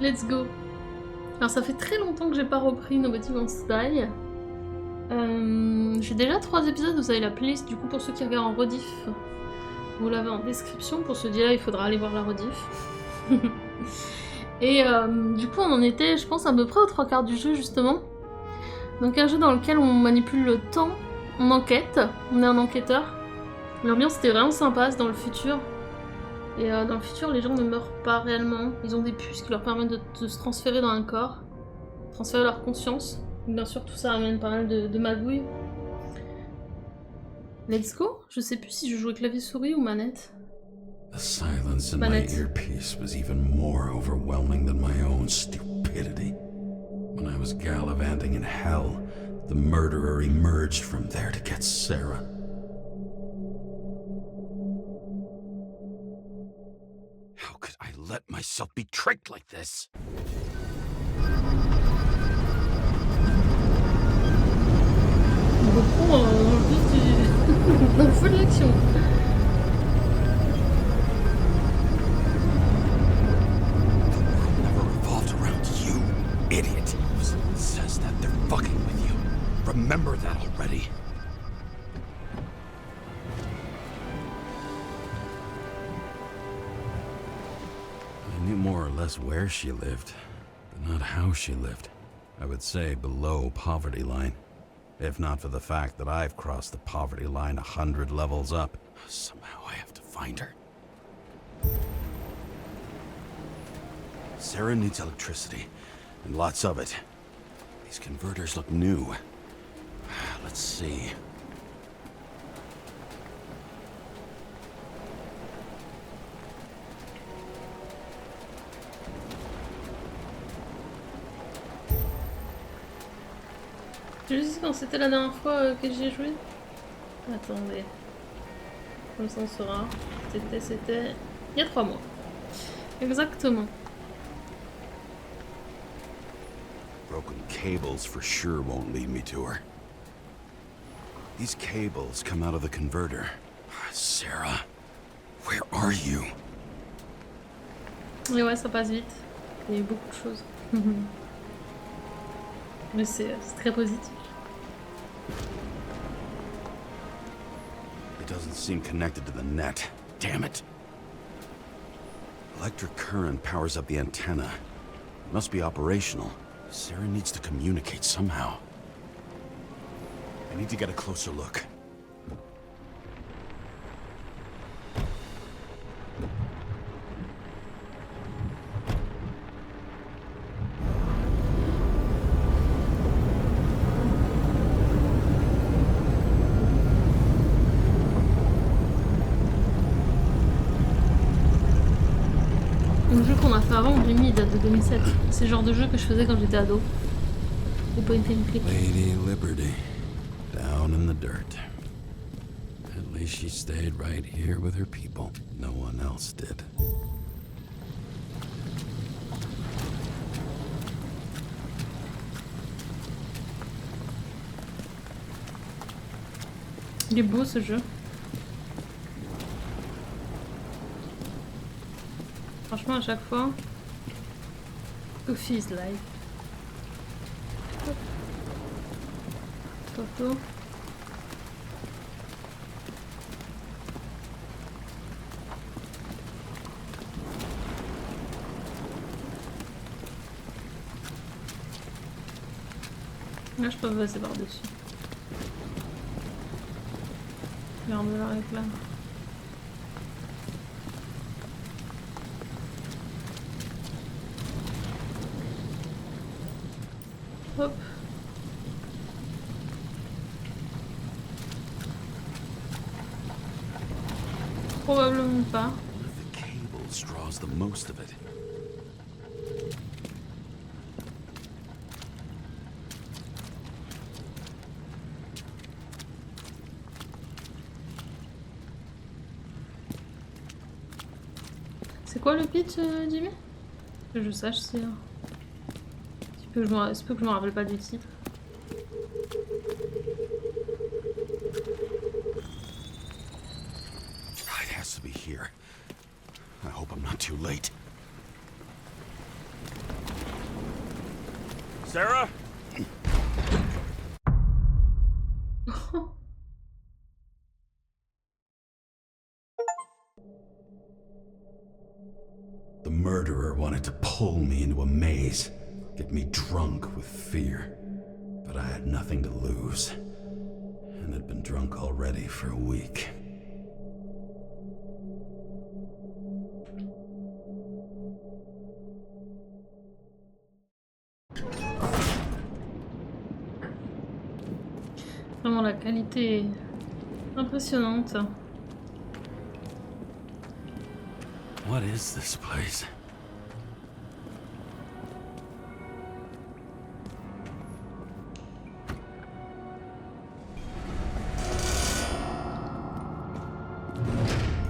Let's go. Alors ça fait très longtemps que j'ai pas repris Nobody Wants to Die. J'ai déjà 3 épisodes, vous avez la playlist du coup pour ceux qui regardent en rediff. Vous l'avez en description, pour ce là il faudra aller voir la rediff. Et du coup on en était je pense à peu près aux 3 quarts du jeu justement. Donc un jeu dans lequel on manipule le temps, on enquête, on est un enquêteur. L'ambiance était vraiment sympa, c'est dans le futur. Et dans le futur les gens ne meurent pas réellement, ils ont des puces qui leur permettent de se transférer dans un corps, transférer leur conscience. Bien sûr tout ça amène pas mal de magouilles. Let's go. Je sais plus si je jouais clavier souris ou manette. The silence in my Manette. earpiece was even more overwhelming than my own stupidity. When I was gallivanting in hell, the murderer emerged from there to get Sarah. How could I let myself be tricked like this? On reprend dans le feu de l'action. Never revolved around you, idiot. Someone says that they're fucking with you. Remember that already. I knew more or less where she lived, but not how she lived. I would say below poverty line. If not for the fact that I've crossed the poverty line 100 levels up. Somehow I have to find her. Sarah needs electricity, and lots of it. These converters look new. Let's see. Je sais quand c'était la dernière fois que j'y ai joué. Attendez. Comme ça on saura. C'était il y a 3 mois. Exactement. Broken cables for sure won't lead me to her. These cables come out of the converter. Sarah, where are you? Et ouais, ça passe vite. Il y a eu beaucoup de choses. Mais c'est très positif. It doesn't seem connected to the net. Damn it. Electric current powers up the antenna. It must be operational. Sarah needs to communicate somehow. I need to get a closer look. Le jeu qu'on a fait avant, Jimmy, il date de 2007. C'est le genre de jeu que je faisais quand j'étais ado. Des point and click. Lady Liberty, down in the dirt. At least she stayed right here with her people. No one else did. Il est beau ce jeu. Franchement, à chaque fois, Coffee is live. Photo. Là, je peux passer par-dessus. Regarde là avec là. Hop. Probablement pas. The cables draws the most of it. C'est quoi le pitch, Jimmy? Que je sache si. Il se peut que je me rappelle pas du titre. It has to be here. I hope I'm not too late. Sarah? The murderer wanted to pull me into a maze, get me drunk with fear. But I had nothing to lose, and had been drunk already for a week. Vraiment, la qualité est impressionnante. What is this place?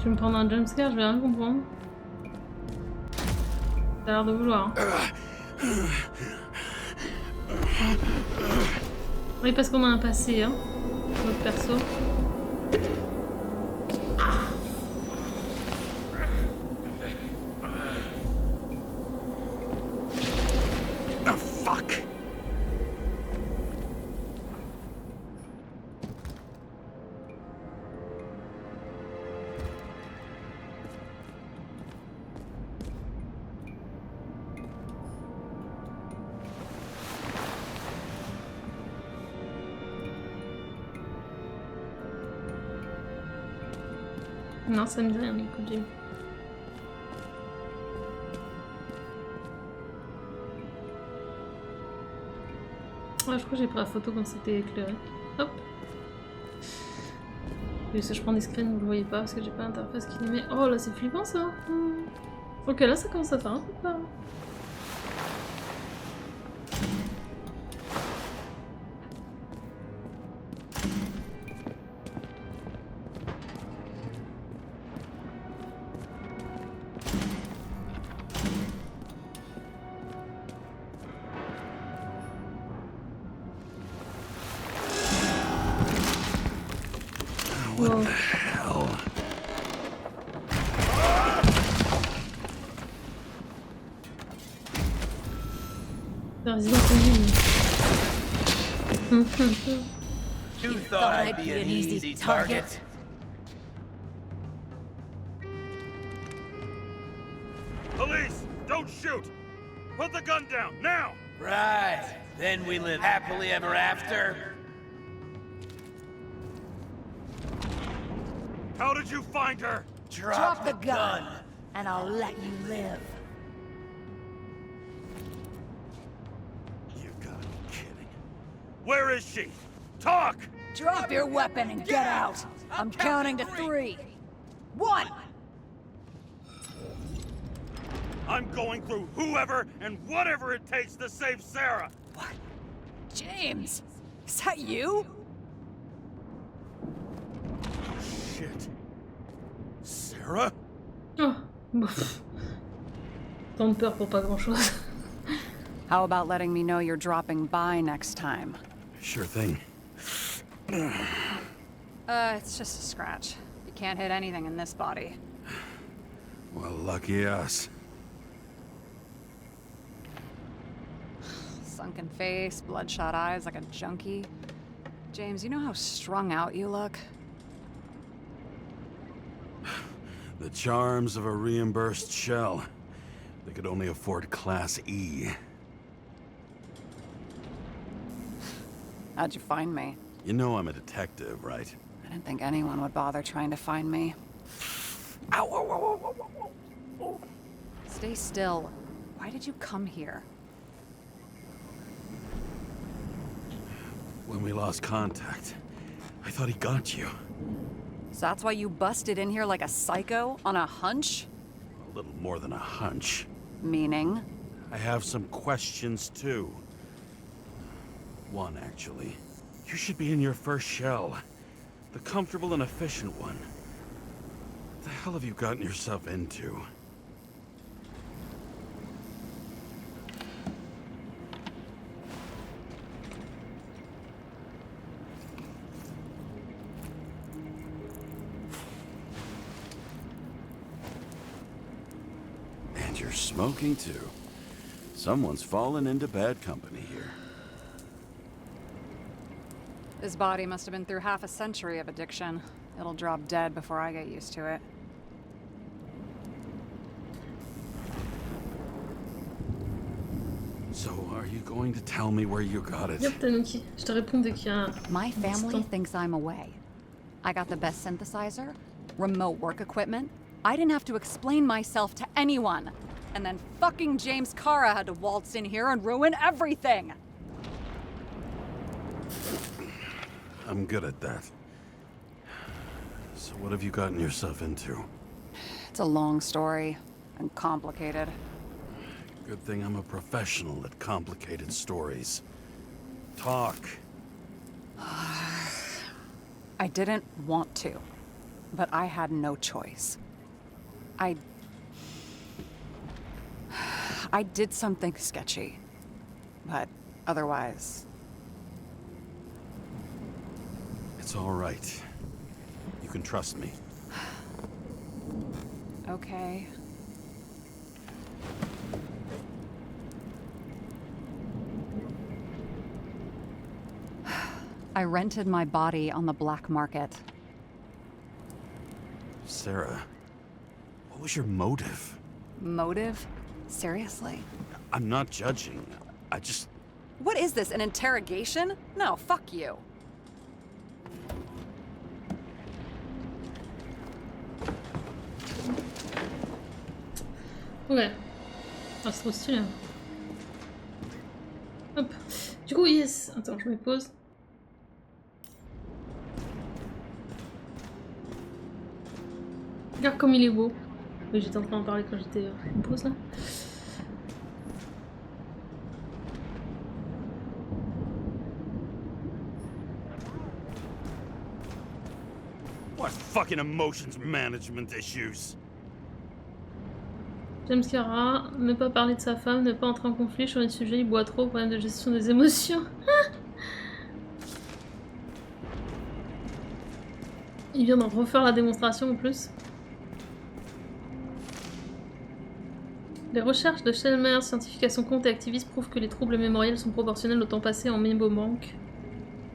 Tu veux me prendre un jumpscare, je vais rien comprendre. T'as l'air de vouloir. Hein. Oui, parce qu'on a un passé, hein, notre perso. Oh, fuck! Non, ça me dit rien, écoute, Jim. Ah, je crois que j'ai pris la photo quand c'était éclairé. Hop. Et ça, je prends des screens, vous le voyez pas parce que j'ai pas l'interface qui les met. Oh là, c'est flippant ça. Ok, là ça commence à faire un peu peur. What the hell? Resident Evil. You thought I'd be an easy target? Police! Don't shoot! Put the gun down, now! Right. Then we live happily ever after. How did you find her? Drop the gun, and I'll let you live. You gotta be kidding. Where is she? Talk! Drop your weapon and get out. I'm counting to 3. 1! I'm going through whoever and whatever it takes to save Sarah! What? James! Is that you? Shit. Sarah? Oh, bof. Tant de peur pour pas grand chose. How about letting me know you're dropping by next time? Sure thing. It's just a scratch. You can't hit anything in this body. Well, lucky us. Sunken face, bloodshot eyes like a junkie. James, you know how strung out you look? The charms of a reimbursed shell. They could only afford Class E. How'd you find me? You know I'm a detective, right? I didn't think anyone would bother trying to find me. Ow, ow, ow, ow, ow, ow. Stay still. Why did you come here? When we lost contact, I thought he got you. So that's why you busted in here like a psycho on a hunch? A little more than a hunch. Meaning? I have some questions, too. One, actually. You should be in your first shell. The comfortable and efficient one. What the hell have you gotten yourself into? And you're smoking, too. Someone's fallen into bad company here. His body must have been through half a century of addiction. It'll drop dead before I get used to it. So, are you going to tell me where you got it? Yep, Tanuki. Je te réponds dès qu'il y a My family instant. thinks I'm away. I got the best synthesizer, remote work equipment. I didn't have to explain myself to anyone. And then fucking James Kara had to waltz in here and ruin everything. I'm good at that. So what have you gotten yourself into? It's a long story and complicated. Good thing I'm a professional at complicated stories. Talk. I didn't want to, but I had no choice. I did something sketchy, but otherwise... It's all right. You can trust me. Okay. I rented my body on the black market. Sarah, what was your motive? Motive? Seriously? I'm not judging. I just... What is this, an interrogation? No, fuck you. Ouais. Ah, c'est trop stylé. Hein. Hop. Du coup, yes. Attends, je me pose. Regarde comme il est beau. Oui, j'étais en train d'en parler quand j'étais en pause là. What fucking emotions management issues? James Kara, ne pas parler de sa femme, ne pas entrer en conflit sur les sujets, il boit trop, problème de gestion des émotions. Il vient d'en refaire la démonstration en plus. Les recherches de Chalmers, scientifique à son compte et activiste, prouvent que les troubles mémoriels sont proportionnels au temps passé en mémobanque.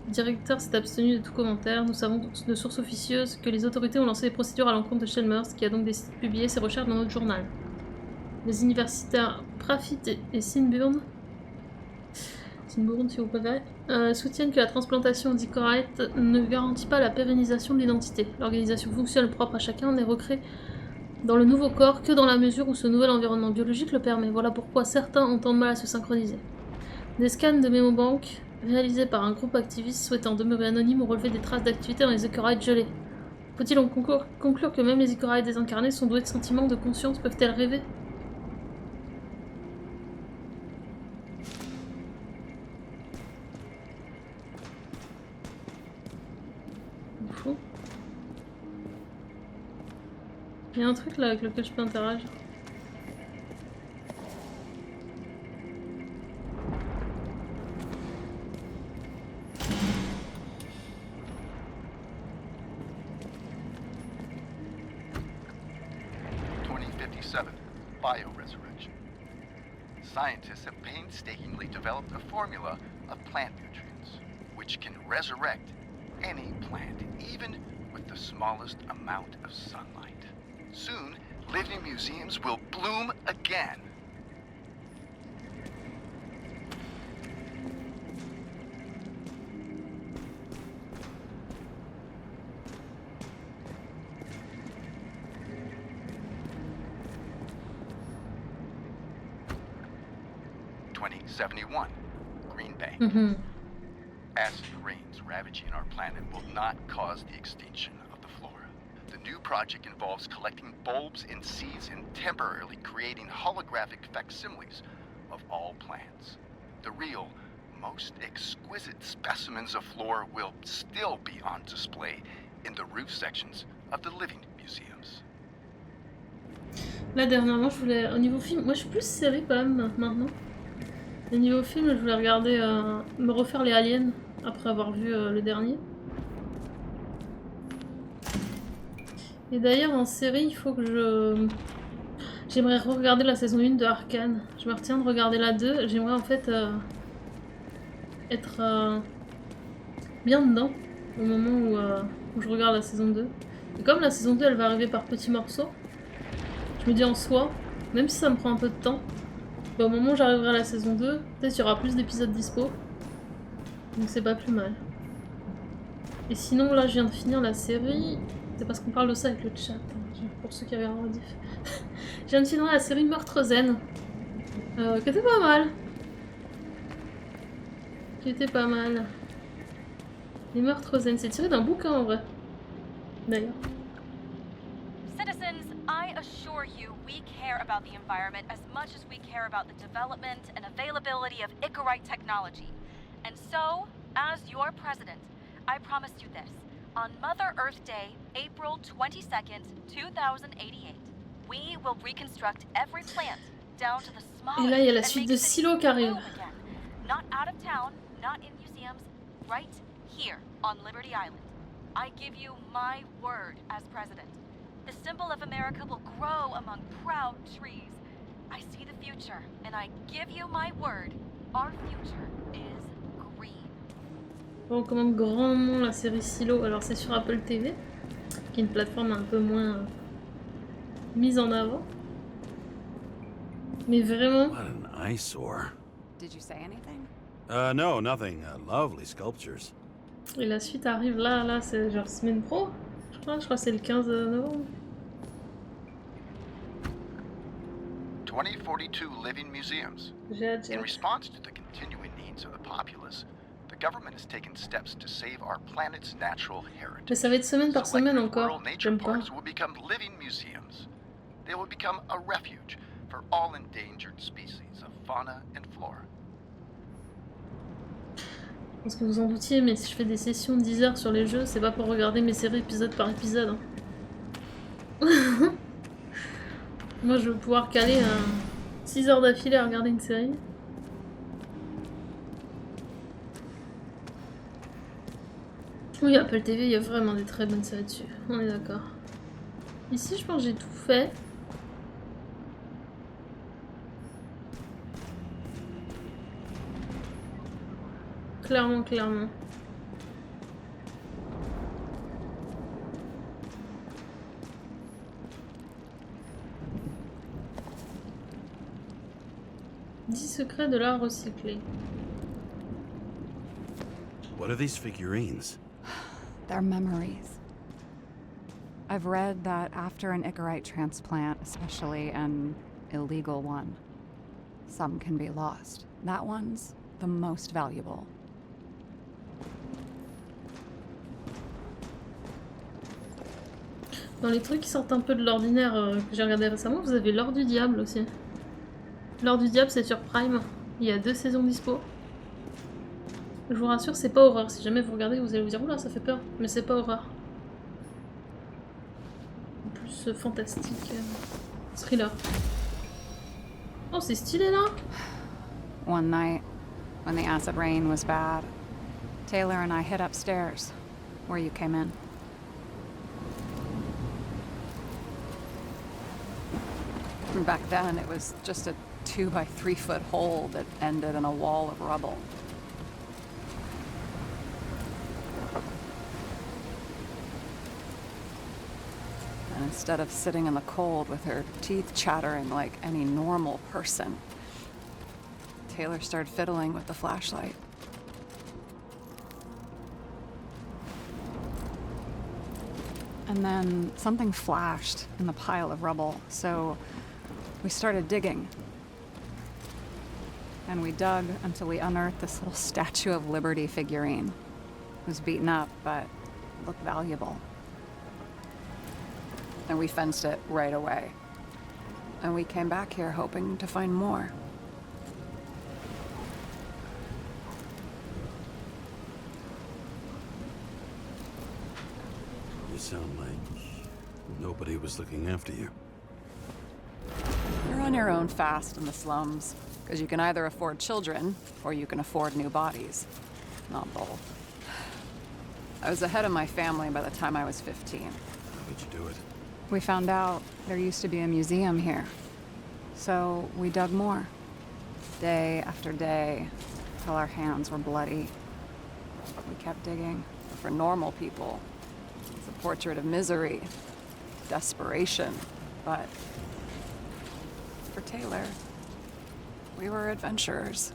Le directeur s'est abstenu de tout commentaire. Nous savons de sources officieuses que les autorités ont lancé des procédures à l'encontre de Chalmers, qui a donc décidé de publier ses recherches dans notre journal. Les universitaires Prafit et Sinburn si vous préférez, soutiennent que la transplantation d'Icorite ne garantit pas la pérennisation de l'identité. L'organisation fonctionnelle propre à chacun n'est recréée dans le nouveau corps que dans la mesure où ce nouvel environnement biologique le permet. Voilà pourquoi certains ont tant de mal à se synchroniser. Des scans de mémobanque réalisés par un groupe activiste souhaitant demeurer anonyme ont relevé des traces d'activité dans les Icorites gelés. Faut-il en conclure que même les Icorites désincarnés sont doués de sentiments, de conscience, peuvent-elles rêver? Fou. Il y a un truc là avec lequel je peux interagir. Bioresurrection. Scientists have painstakingly developed a formula of plant nutrients, which can resurrect any plant, even with the smallest amount of sunlight. Soon, living museums will bloom again. Green Bay. Acid rains ravaging our planet will not cause the extinction of the flora. The new project involves collecting bulbs and seeds and temporarily creating holographic facsimiles of all plants. The real, most exquisite specimens of flora will still be on display in the roof sections of the living museums. Là dernièrement, je voulais au niveau film, moi je suis plus série quand même maintenant. Au niveau film, je voulais regarder, me refaire les Aliens après avoir vu le dernier. Et d'ailleurs en série, il faut que J'aimerais regarder la saison 1 de Arcane. Je me retiens de regarder la 2. J'aimerais en fait être bien dedans au moment où je regarde la saison 2. Et comme la saison 2 elle va arriver par petits morceaux, je me dis en soi, même si ça me prend un peu de temps, bah, au moment où j'arriverai à la saison 2, peut-être il y aura plus d'épisodes dispo. Donc c'est pas plus mal. Et sinon là je viens de finir la série. C'est parce qu'on parle de ça avec le chat, hein, pour ceux qui avaient un rediff. Je viens de finir la série Meurtre Zen. Qui était pas mal. Les Meurtres Zen, c'est tiré d'un bouquin en vrai. D'ailleurs. Citizens, I assure you we care about the environment as much as we care about the development and availability of Icarite technology. And so, as your president, I promised you this. On Mother Earth Day, April 22nd, 2088, we will reconstruct every plant down to the smallest. Et là, il y a la suite de Silo qui arrive. Not out of town, not in museums, right here on Liberty Island. I give you my word as president. The symbol of America will grow among proud trees. I see the future, and I give you my word. Our future is green. On recommande grandement la série Silo. Alors c'est sur Apple TV, qui est une plateforme un peu moins mise en avant. Mais vraiment. What an eyesore. Did you say anything? No, nothing. Lovely sculptures. Et la suite arrive là, c'est genre semaine pro, je crois que c'est le 15 novembre. 2042 living museums. J'ai hâte. In response to the continuing needs of the populace, the government has taken steps to save our planet's natural heritage. Mais ça va être semaine par semaine encore, j'aime pas. Will become living museums. They will become a refuge for all endangered species of fauna and flora. Je pense que vous en doutiez, mais si je fais des sessions de 10 heures sur les jeux, c'est pas pour regarder mes séries épisode par épisode. Hein. Moi, je veux pouvoir caler 6 heures d'affilée à regarder une série. Oui, Apple TV, il y a vraiment des très bonnes séries dessus. On est d'accord. Ici, je pense que j'ai tout fait. Clairement. « 10 secrets de l'art recyclé. » What are these figurines? They're memories. I've read that after an Icarite transplant, especially an illegal one, some can be lost. That one's the most valuable. Dans les trucs qui sortent un peu de l'ordinaire que j'ai regardé récemment, vous avez l'Or du Diable aussi. L'Or du Diable, c'est sur Prime. Il y a 2 saisons dispo. Je vous rassure, c'est pas horreur. Si jamais vous regardez, vous allez vous dire oula, ça fait peur. Mais c'est pas horreur. En plus, fantastique. Thriller. Oh, c'est stylé là! One night, when the acid rain was bad, Taylor and I hid upstairs, where you came in. Back then, it was just a 2 by 3 foot hole that ended in a wall of rubble. And instead of sitting in the cold with her teeth chattering like any normal person, Taylor started fiddling with the flashlight. And then something flashed in the pile of rubble, so we started digging. And we dug until we unearthed this little Statue of Liberty figurine. It was beaten up, but looked valuable. And we fenced it right away. And we came back here hoping to find more. You sound like nobody was looking after you. You're on your own fast in the slums, because you can either afford children, or you can afford new bodies. Not both. I was ahead of my family by the time I was 15. How did you do it? We found out there used to be a museum here. So we dug more. Day after day, till our hands were bloody. We kept digging. For normal people, it's a portrait of misery, desperation. But for Taylor, we were adventurers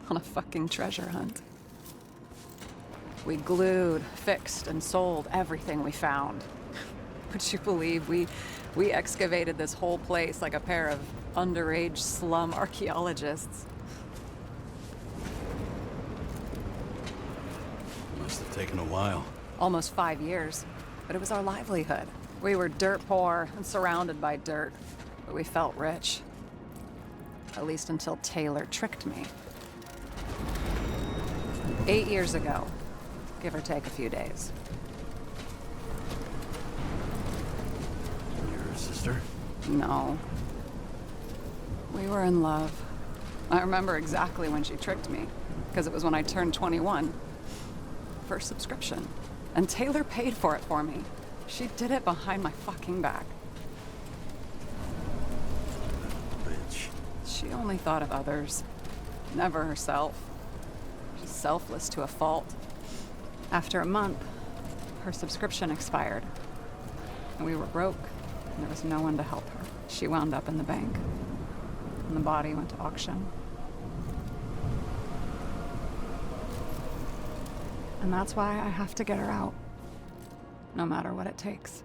on a fucking treasure hunt. We glued, fixed, and sold everything we found. Would you believe we excavated this whole place like a pair of underage slum archaeologists? Must have taken a while. Almost 5 years, but it was our livelihood. We were dirt poor and surrounded by dirt, but we felt rich. At least until Taylor tricked me. 8 years ago, give or take a few days. Your sister? No. We were in love. I remember exactly when she tricked me, because it was when I turned 21. First subscription. And Taylor paid for it for me. She did it behind my fucking back. Bitch. She only thought of others, never herself. She's selfless to a fault. After a month, her subscription expired. And we were broke, and there was no one to help her. She wound up in the bank, and the body went to auction. And that's why I have to get her out. No matter what it takes.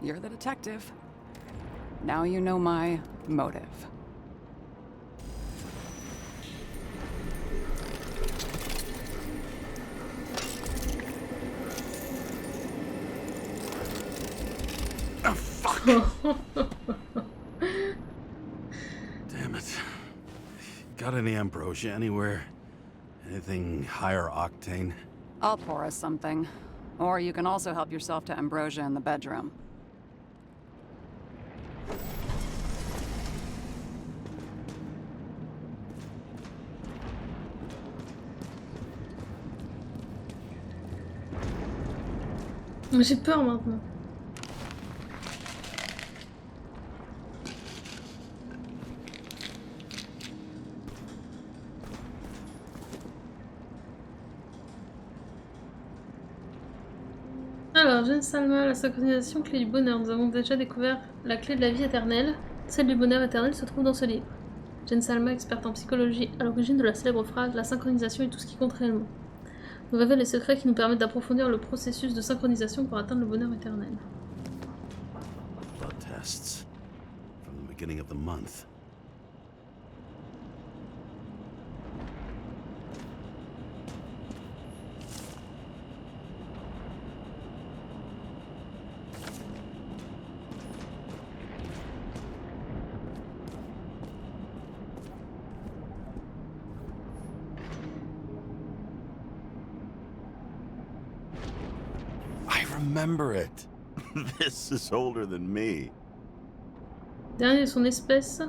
You're the detective. Now you know my motive. Oh, fuck! Damn it. Got any ambrosia anywhere? Anything higher octane? I'll pour us something. Or you can also help yourself to ambrosia in the bedroom. J'ai peur maintenant. Alors, Jane Salma, la synchronisation clé du bonheur. Nous avons déjà découvert la clé de la vie éternelle. Celle du bonheur éternel se trouve dans ce livre. Jane Salma, experte en psychologie, à l'origine de la célèbre phrase « La synchronisation est tout ce qui compte réellement ». Nous révèle les secrets qui nous permettent d'approfondir le processus de synchronisation pour atteindre le bonheur éternel. Blood tests. From the beginning of the month. Remember it. This is older than me. Dernier de son espèce,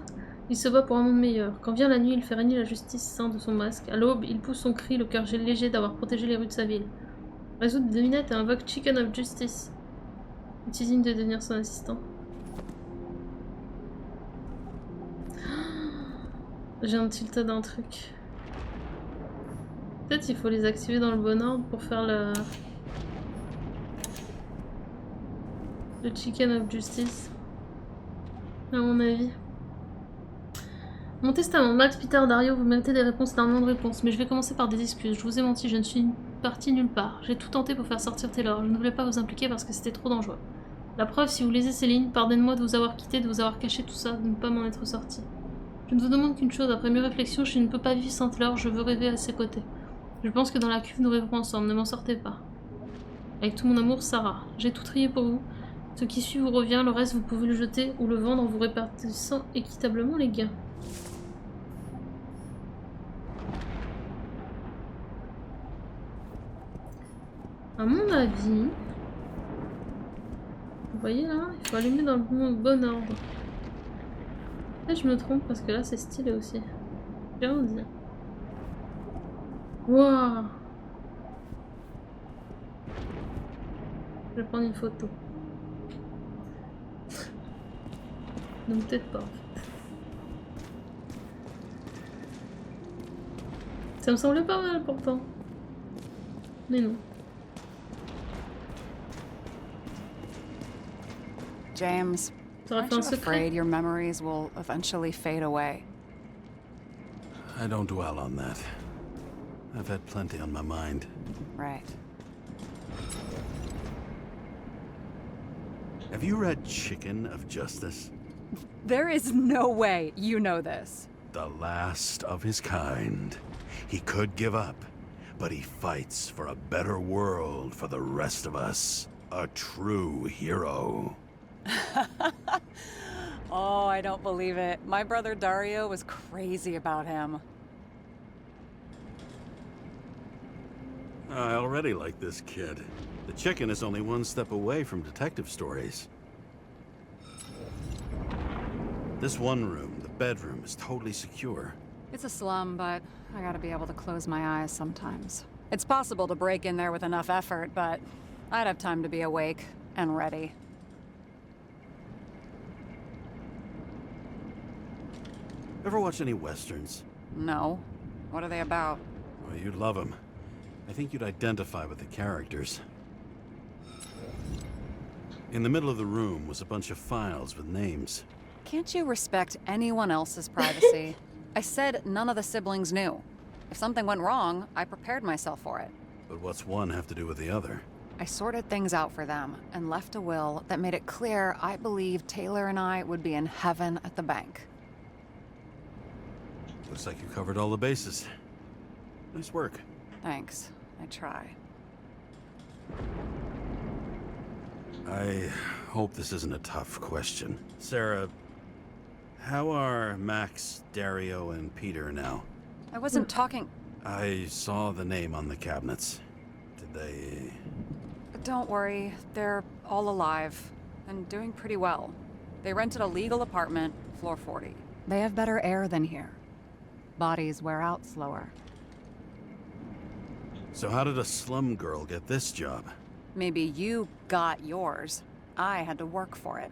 il se bat pour un monde meilleur. Quand vient la nuit, il fait régner la justice sein de son masque. À l'aube, il pousse son cri, le cœur léger d'avoir protégé les rues de sa ville. Résout des devinettes et invoque Chicken of Justice. Est-il digne de devenir son assistant? J'ai un tilt d'un truc. Peut-être il faut les activer dans le bon ordre pour faire le Chicken of Justice, à mon avis. Mon testament, Max, Peter, Dario, vous méritez des réponses d'un nom de réponse, mais je vais commencer par des excuses. Je vous ai menti, je ne suis partie nulle part. J'ai tout tenté pour faire sortir Taylor. Je ne voulais pas vous impliquer parce que c'était trop dangereux. La preuve, si vous lisez ces lignes, pardonnez-moi de vous avoir quitté, de vous avoir caché tout ça, de ne pas m'en être sorti. Je ne vous demande qu'une chose, après mes réflexions, je ne peux pas vivre sans Taylor, je veux rêver à ses côtés. Je pense que dans la cuve, nous rêverons ensemble, ne m'en sortez pas. Avec tout mon amour, Sarah. J'ai tout trié pour vous. Ce qui suit vous revient, le reste vous pouvez le jeter ou le vendre en vous répartissant équitablement les gains. À mon avis, vous voyez là, il faut allumer dans le bon ordre. Peut-être je me trompe parce que là c'est stylé aussi. J'ai rien dit. Waouh! Je vais prendre une photo. Donc peut-être pas. Ça me semblait pas mal pourtant. Mais non. James, T'aurais aren't fait un you secret? afraid your memories will eventually fade away? I don't dwell on that. I've had plenty on my mind. Right. Have you read Chicken of Justice? There is no way you know this. The last of his kind. He could give up, but he fights for a better world for the rest of us. A true hero. Oh, I don't believe it. My brother Dario was crazy about him. I already like this kid. The chicken is only one step away from detective stories. This one room, the bedroom, is totally secure. It's a slum, but I gotta be able to close my eyes sometimes. It's possible to break in there with enough effort, but I'd have time to be awake and ready. Ever watch any westerns? No. What are they about? Well, you'd love them. I think you'd identify with the characters. In the middle of the room was a bunch of files with names. Can't you respect anyone else's privacy? I said none of the siblings knew. If something went wrong, I prepared myself for it. But what's one have to do with the other? I sorted things out for them and left a will that made it clear I believed Taylor and I would be in heaven at the bank. Looks like you covered all the bases. Nice work. Thanks. I try. I hope this isn't a tough question. Sarah, how are Max, Dario, and Peter now? I wasn't talking... I saw the name on the cabinets. Did they... Don't worry. They're all alive and doing pretty well. They rented a legal apartment, floor 40. They have better air than here. Bodies wear out slower. So how did a slum girl get this job? Maybe you got yours. I had to work for it.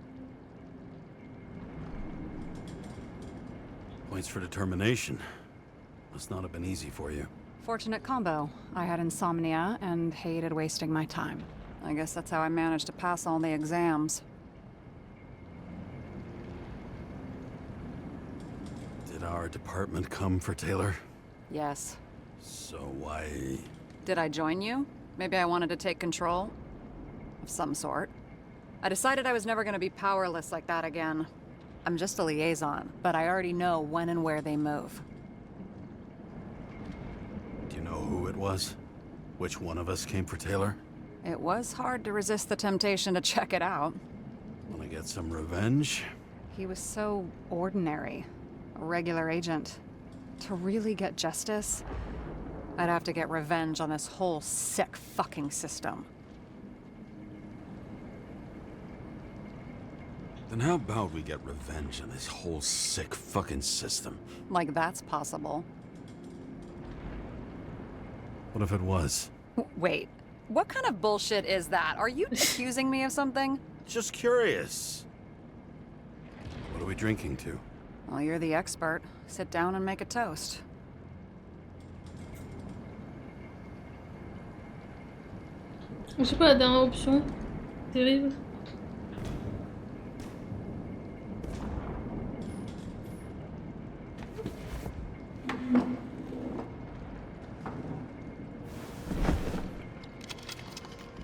Points for determination. Must not have been easy for you. Fortunate combo. I had insomnia and hated wasting my time. I guess that's how I managed to pass all the exams. Did our department come for Taylor? Yes. So why... Did I join you? Maybe I wanted to take control? Of some sort. I decided I was never gonna be powerless like that again. I'm just a liaison, but I already know when and where they move. Do you know who it was? Which one of us came for Taylor? It was hard to resist the temptation to check it out. Wanna get some revenge? He was so ordinary. A regular agent. To really get justice, I'd have to get revenge on this whole sick fucking system. Then how about we get revenge on this whole sick fucking system? Like that's possible. What if it was? Wait, what kind of bullshit is that? Are you accusing me of something? Just curious. What are we drinking to? Well, you're the expert. Sit down and make a toast. Je sais pas, la dernière option. Terrible.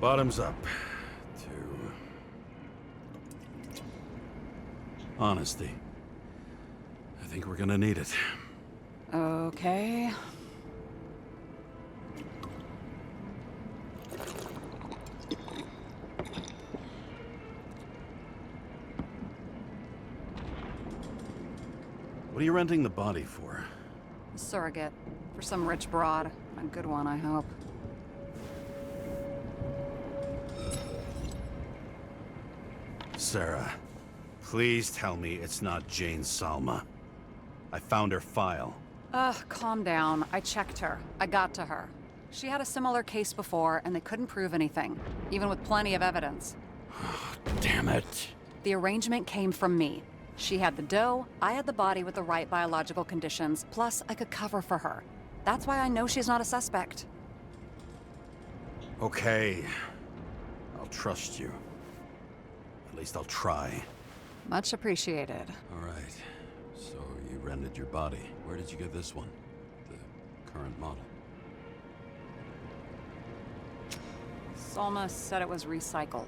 Bottoms up to honesty. I think we're gonna need it. Okay. What are you renting the body for? A surrogate. For some rich broad. A good one, I hope. Sarah, please tell me it's not Jane Salma. I found her file. Calm down. I checked her. I got to her. She had a similar case before, and they couldn't prove anything, even with plenty of evidence. Damn it. The arrangement came from me. She had the dough, I had the body with the right biological conditions, plus I could cover for her. That's why I know she's not a suspect. Okay. I'll trust you. At least I'll try. Much appreciated. All right. So you rented your body. Where did you get this one? The current model. Salma said it was recycled.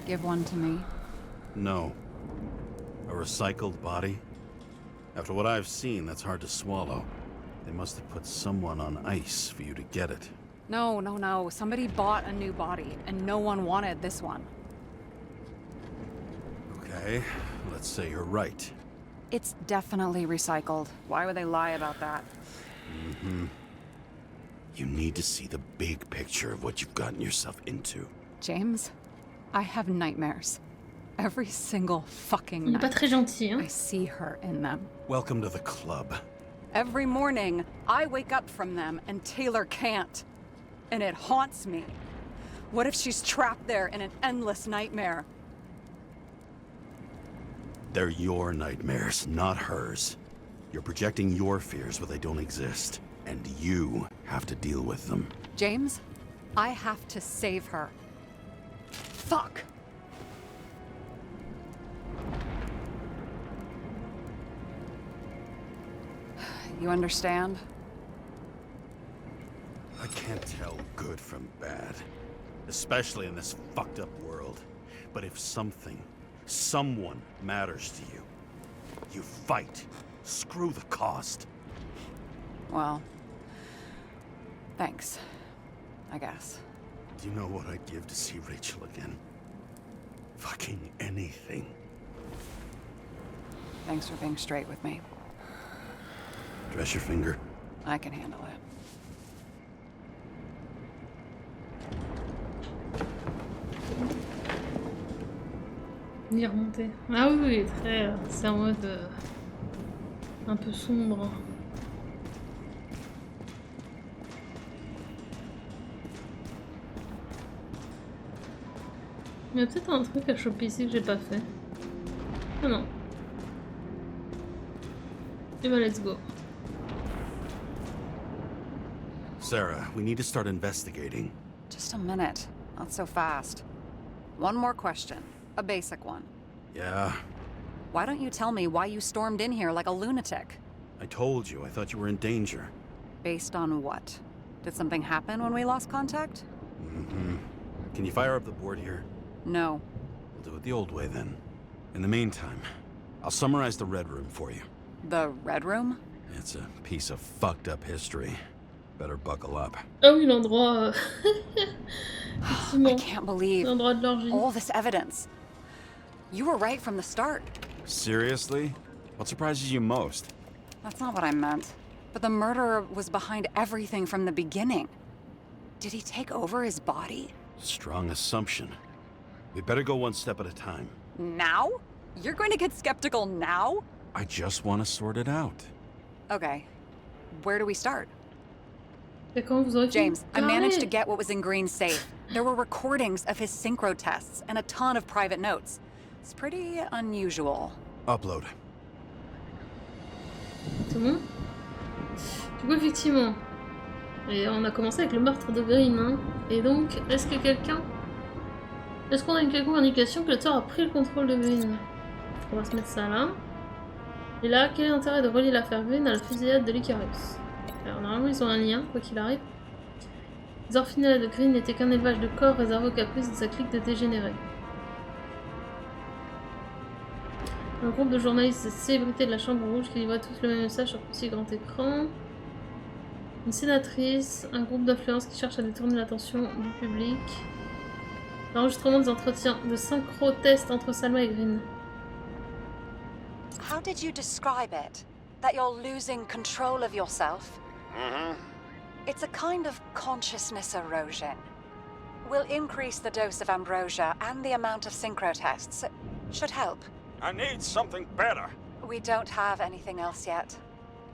Give one to me. No. A recycled body? After what I've seen, that's hard to swallow. They must have put someone on ice for you to get it. No. Somebody bought a new body, and no one wanted this one. Okay, let's say you're right. It's definitely recycled. Why would they lie about that? You need to see the big picture of what you've gotten yourself into. James, I have nightmares. Every single fucking Il est pas night. très gentil, hein. I see her in them. Welcome to the club. Every morning, I wake up from them and Taylor can't. And it haunts me. What if she's trapped there in an endless nightmare? They're your nightmares, not hers. You're projecting your fears where they don't exist, and you have to deal with them. James, I have to save her. Fuck! You understand? I can't tell good from bad, especially in this fucked up world. But if someone matters to you, you fight. Screw the cost. Well, thanks, I guess. Do you know what I'd give to see Rachel again? Fucking anything. Thanks for being straight with me. Dress your finger. I can handle it. Il est remonté. Ah oui, très. C'est en mode. Un peu sombre. Il y a peut-être un truc à choper ici que j'ai pas fait. Ah non. Et bah, let's go. Sarah, we need to start investigating. Just a minute. Not so fast. One more question. A basic one. Yeah, Why don't you tell me why you stormed in here like a lunatic? I told you. I thought you were in danger. Based on what? Did something happen when we lost contact? Can you fire up the board here? No. We'll do it the old way then. In the meantime, I'll summarize the Red Room for you. The Red Room? It's a piece of fucked up history. Better buckle up. Ah oui, l'endroit. I Effectivement. can't believe L'endroit de l'orgie. all this evidence. You were right from the start. Seriously? What surprises you most? That's not what I meant. But the murderer was behind everything from the beginning. Did he take over his body? Strong assumption. We better go one step at a time. Now? You're going to get skeptical now? I just want to sort it out. Okay. Where do we start? Et quand vous aurez fini James, de I managed to parler. get what was in Green's safe. There were recordings of his synchro tests and a ton of private notes. It's pretty unusual. Upload. C'est bon. Du coup, effectivement. Et on a commencé avec le meurtre de Green. Hein. Et donc, est-ce que quelqu'un. Est-ce qu'on a une quelconque indication que le tueur a pris le contrôle de Green? On va se mettre ça là. Et là, quel est l'intérêt de relier l'affaire Green à la fusillade de l'Icarus? Alors, normalement, ils ont un lien, quoi qu'il arrive. Les orphelinats de Green n'étaient qu'un élevage de corps réservé aux caprices de sa clique de dégénérés. Un groupe de journalistes et célébrités de la Chambre Rouge qui livraient tous le même message sur petit grand écran. Une sénatrice, un groupe d'influence qui cherche à détourner l'attention du public. L'enregistrement des entretiens de synchro-test entre Salma et Green. How did you describe it? That you're losing control of yourself? It's a kind of consciousness erosion. We'll increase the dose of ambrosia and the amount of synchro tests. It should help. I need something better. We don't have anything else yet.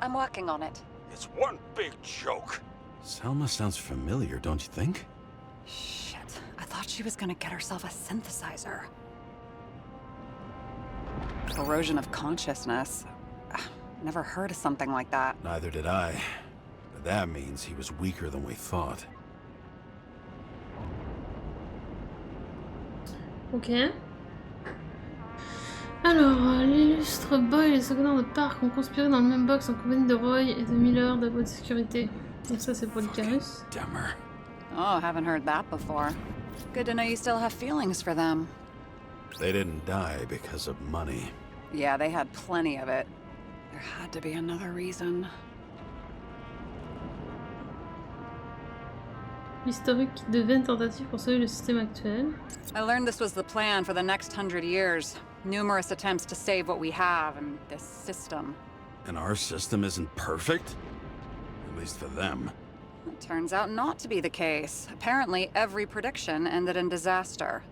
I'm working on it. It's one big joke. Selma sounds familiar, don't you think? Shit. I thought she was gonna get herself a synthesizer. Corrosion of consciousness. Never heard of something like that. Neither did I. But that means he was weaker than we thought. Ok. Alors, l'illustre Boyle et le secondaire de Park ont conspiré dans le même box en compagnie de Roy et de Miller de la boîte de sécurité. Donc ça c'est pour Icarus. Dumber. Oh, haven't heard that before. Good to know you still have feelings for them. They didn't die because of money. Yeah, they had plenty of it. There had to be another reason. L'historique qui devait une tentative pour sauver le système actuel. I learned this was the plan for the next 100 years. Numerous attempts to save what we have in this system. And our system isn't perfect? At least for them. It turns out not to be the case. Apparently, every prediction ended in disaster.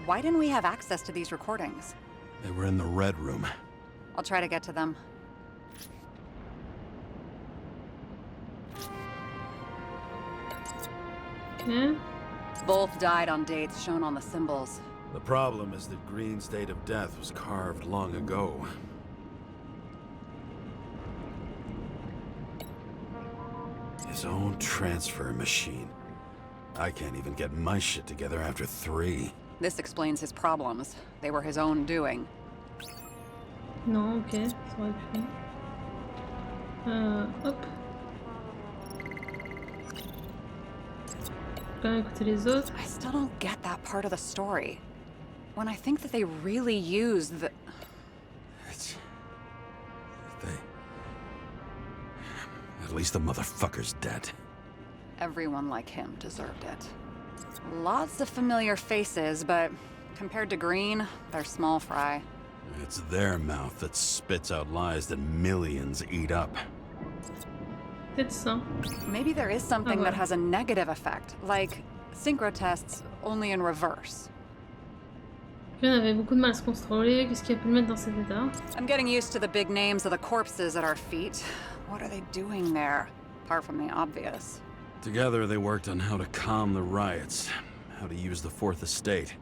Why didn't we have access to these recordings? They were in the Red Room. I'll try to get to them. Ok. Both died on dates shown on the symbols. The problem is that Green's date of death was carved long ago. His own transfer machine. I can't even get my shit together after 3. This explains his problems. They were his own doing. Non, ok, ça aurait pu. Hop. Quand même écouter les autres. I still don't get that part of the story. When I think that they really used the... It's... They... At least the motherfucker's dead. Everyone like him deserved it. Lots of familiar faces, but compared to Green, they're small fry. It's their mouth that spits out lies that millions eat up. Peut-être ça. Maybe there is something ouais. that has a negative effect, like synchro tests, only in reverse. Green avait beaucoup de mal à se contrôler. Qu'est-ce qui a pu le mettre dans cet état? I'm getting used to the big names of the corpses at our feet. What are they doing there, apart from the obvious? Together they worked on how to calm the riots, how to use the Fourth Estate.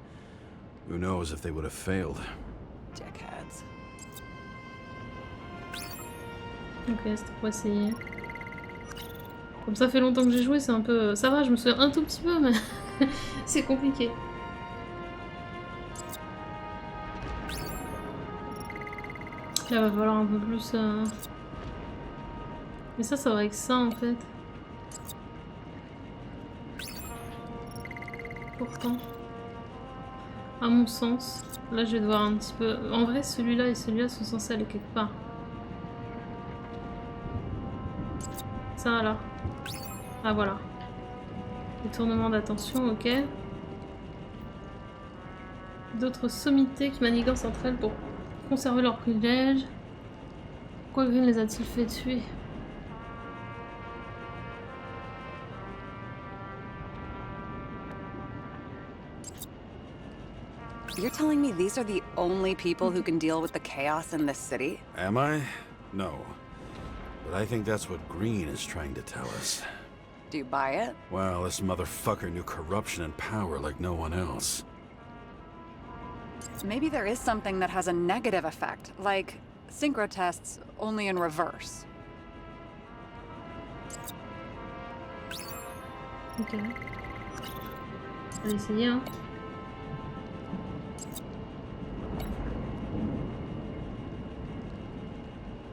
Who knows if they would have failed. Dickheads. Ok, c'était pour essayer. Comme ça fait longtemps que j'ai joué, c'est un peu... Ça va, je me souviens un tout petit peu, mais c'est compliqué. Là, va falloir un peu plus... Mais ça va avec ça, en fait. Pourtant. À mon sens. Là, je vais devoir un petit peu... En vrai, celui-là et celui-là sont censés aller quelque part. Ça, alors. Ah, voilà. Détournement d'attention, ok. D'autres sommités qui manigancent entre elles pour conserver leurs privilèges. Pourquoi Green les a-t-il fait tuer? You're telling me these are the only people who can deal with the chaos in this city? Am I? No. But I think that's what Green is trying to tell us. Do you buy it? Well, this motherfucker knew corruption and power like no one else. Maybe there is something that has a negative effect, like synchro tests, only in reverse. Ok. On va essayer, hein.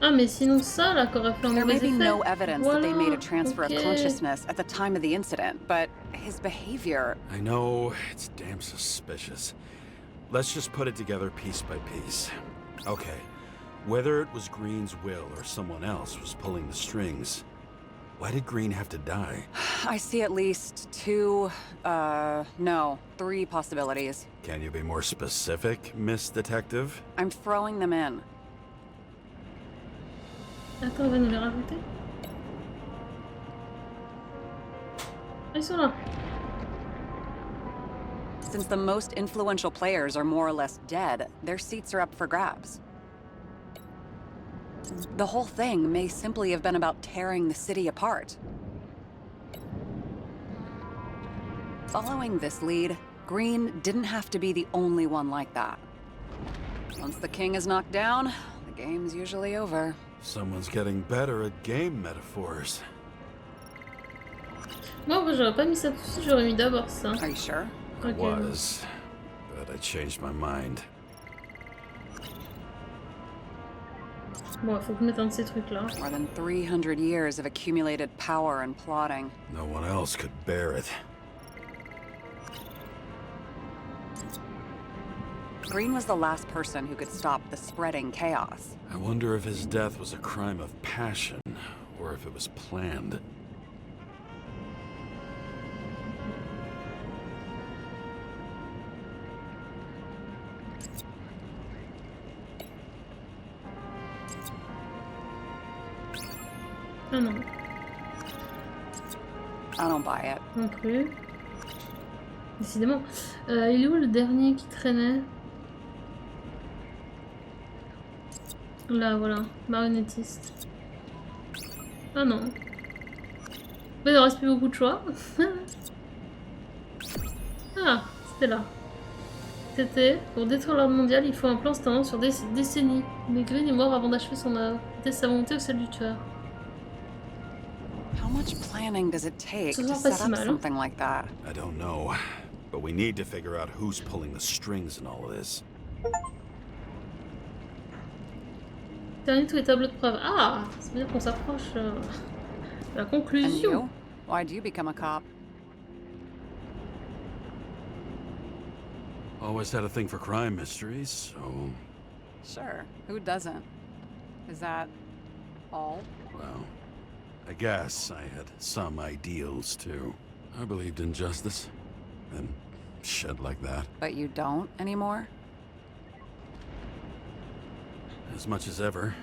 Ah, mais sinon ça, là, qu'aurait fait un There may mauvais be effet. no evidence that they made a transfer Ok. of consciousness at the time of the incident, but his behavior... I know, it's damn suspicious. Let's just put it together piece by piece. Okay, whether it was Green's will or someone else was pulling the strings, why did Green have to die? I see at least 3 possibilities. Can you be more specific, Miss Detective? I'm throwing them in. Attends, on va nous les rajouter. Ah, ils sont là. Since the most influential players are more or less dead, their seats are up for grabs. The whole thing may simply have been about tearing the city apart. Following this lead, Green didn't have to be the only one like that. Once the king is knocked down, the game's usually over. Someone's getting better at game metaphors. Moi, en vrai, j'aurais pas mis ça tout de suite, j'aurais mis d'abord ça. Are you sure? I Ok. was, but I changed my mind. Bon, il faut que je mette un de ces trucs-là. More than 300 years of accumulated power and plotting. No one else could bear it. Green was the last person who could stop the spreading chaos. I wonder if his death was a crime of passion, or if it was planned. Ah non, I don't buy it. non plus. Décidément. Il est où le dernier qui traînait? Là, voilà. Marionnettiste. Ah non. Il ne reste plus beaucoup de choix. Ah, c'était là. C'était pour détruire l'ordre mondial, il faut un plan s'étendant sur des décennies. Mais Green est mort avant d'achever son œuvre. Était sa volonté ou celle du tueur? How much planning does it take Ça to va set pas si up mal, hein? something like that? I don't know, but we need to figure out who's pulling the strings in all of this. Terminer tous les tableaux de preuve. Ah, ça veut dire qu'on s'approche de la And conclusion. you? Why'd you become a cop? Always had a thing for crime mysteries, so, Sure. Who doesn't? Is that all? well, I guess I had some ideals too. I believed in justice, and shit like that. But you don't anymore? As much as ever.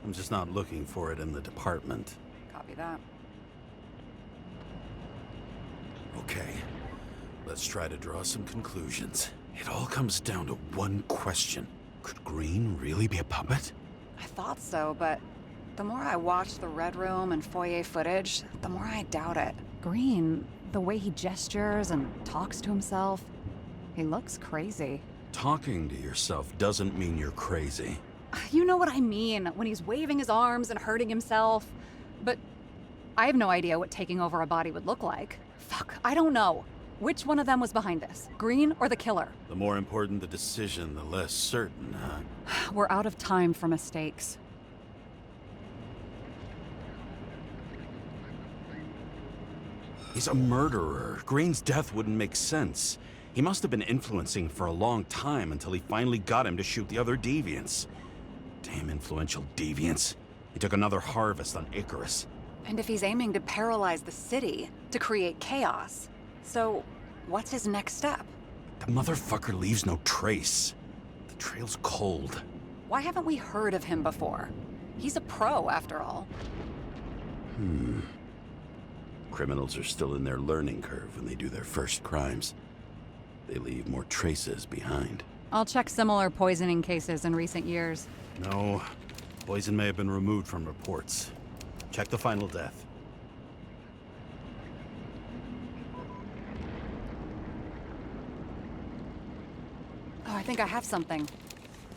I'm just not looking for it in the department. Copy that. Okay, let's try to draw some conclusions. It all comes down to one question. Could Green really be a puppet? I thought so, but the more I watch the Red Room and foyer footage, the more I doubt it. Green, the way he gestures and talks to himself, he looks crazy. Talking to yourself doesn't mean you're crazy. You know what I mean, when he's waving his arms and hurting himself. But I have no idea what taking over a body would look like. Fuck, I don't know. Which one of them was behind this? Green or the killer? The more important the decision, the less certain, huh? We're out of time for mistakes. He's a murderer. Green's death wouldn't make sense. He must have been influencing for a long time until he finally got him to shoot the other deviants. Damn influential deviants. He took another harvest on Icarus. And if he's aiming to paralyze the city, to create chaos, so what's his next step? The motherfucker leaves no trace. The trail's cold. Why haven't we heard of him before? He's a pro, after all. Criminals are still in their learning curve when they do their first crimes. They leave more traces behind. I'll check similar poisoning cases in recent years. No, poison may have been removed from reports. Check the final death. Oh, I think I have something.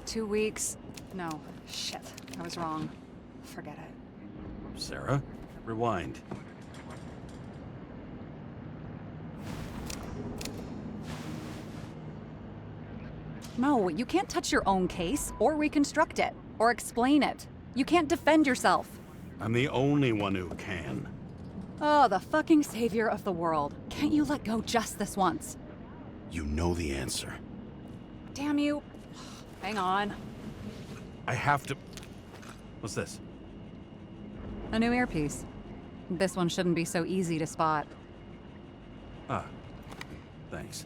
2 weeks. No, shit. I was wrong. Forget it. Sarah, rewind. No, you can't touch your own case, or reconstruct it, or explain it. You can't defend yourself. I'm the only one who can. Oh, the fucking savior of the world. Can't you let go just this once? You know the answer. Damn you. Hang on. I have to... What's this? A new earpiece. This one shouldn't be so easy to spot. Ah, thanks.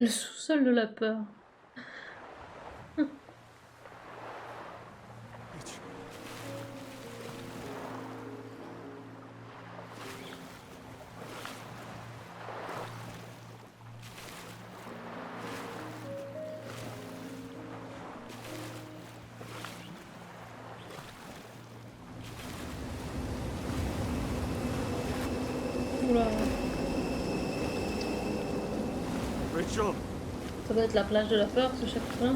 Le sous-sol de la peur. Oula. Rachel! Ça doit être la plage de la peur, ce chapitre-là.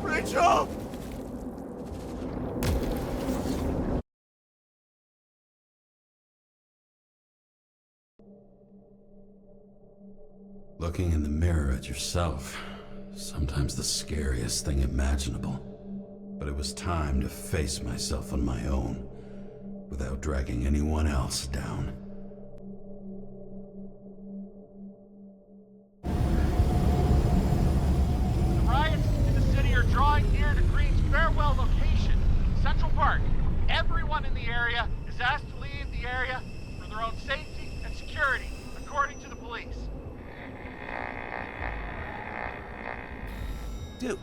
Rachel! Looking in the mirror at yourself, sometimes the scariest thing imaginable. But it was time to face myself on my own, without dragging anyone else down. The riots in the city are drawing near to Green's farewell location, Central Park. Everyone in the area is asked to leave the area for their own safety and security, according to the police. Dude,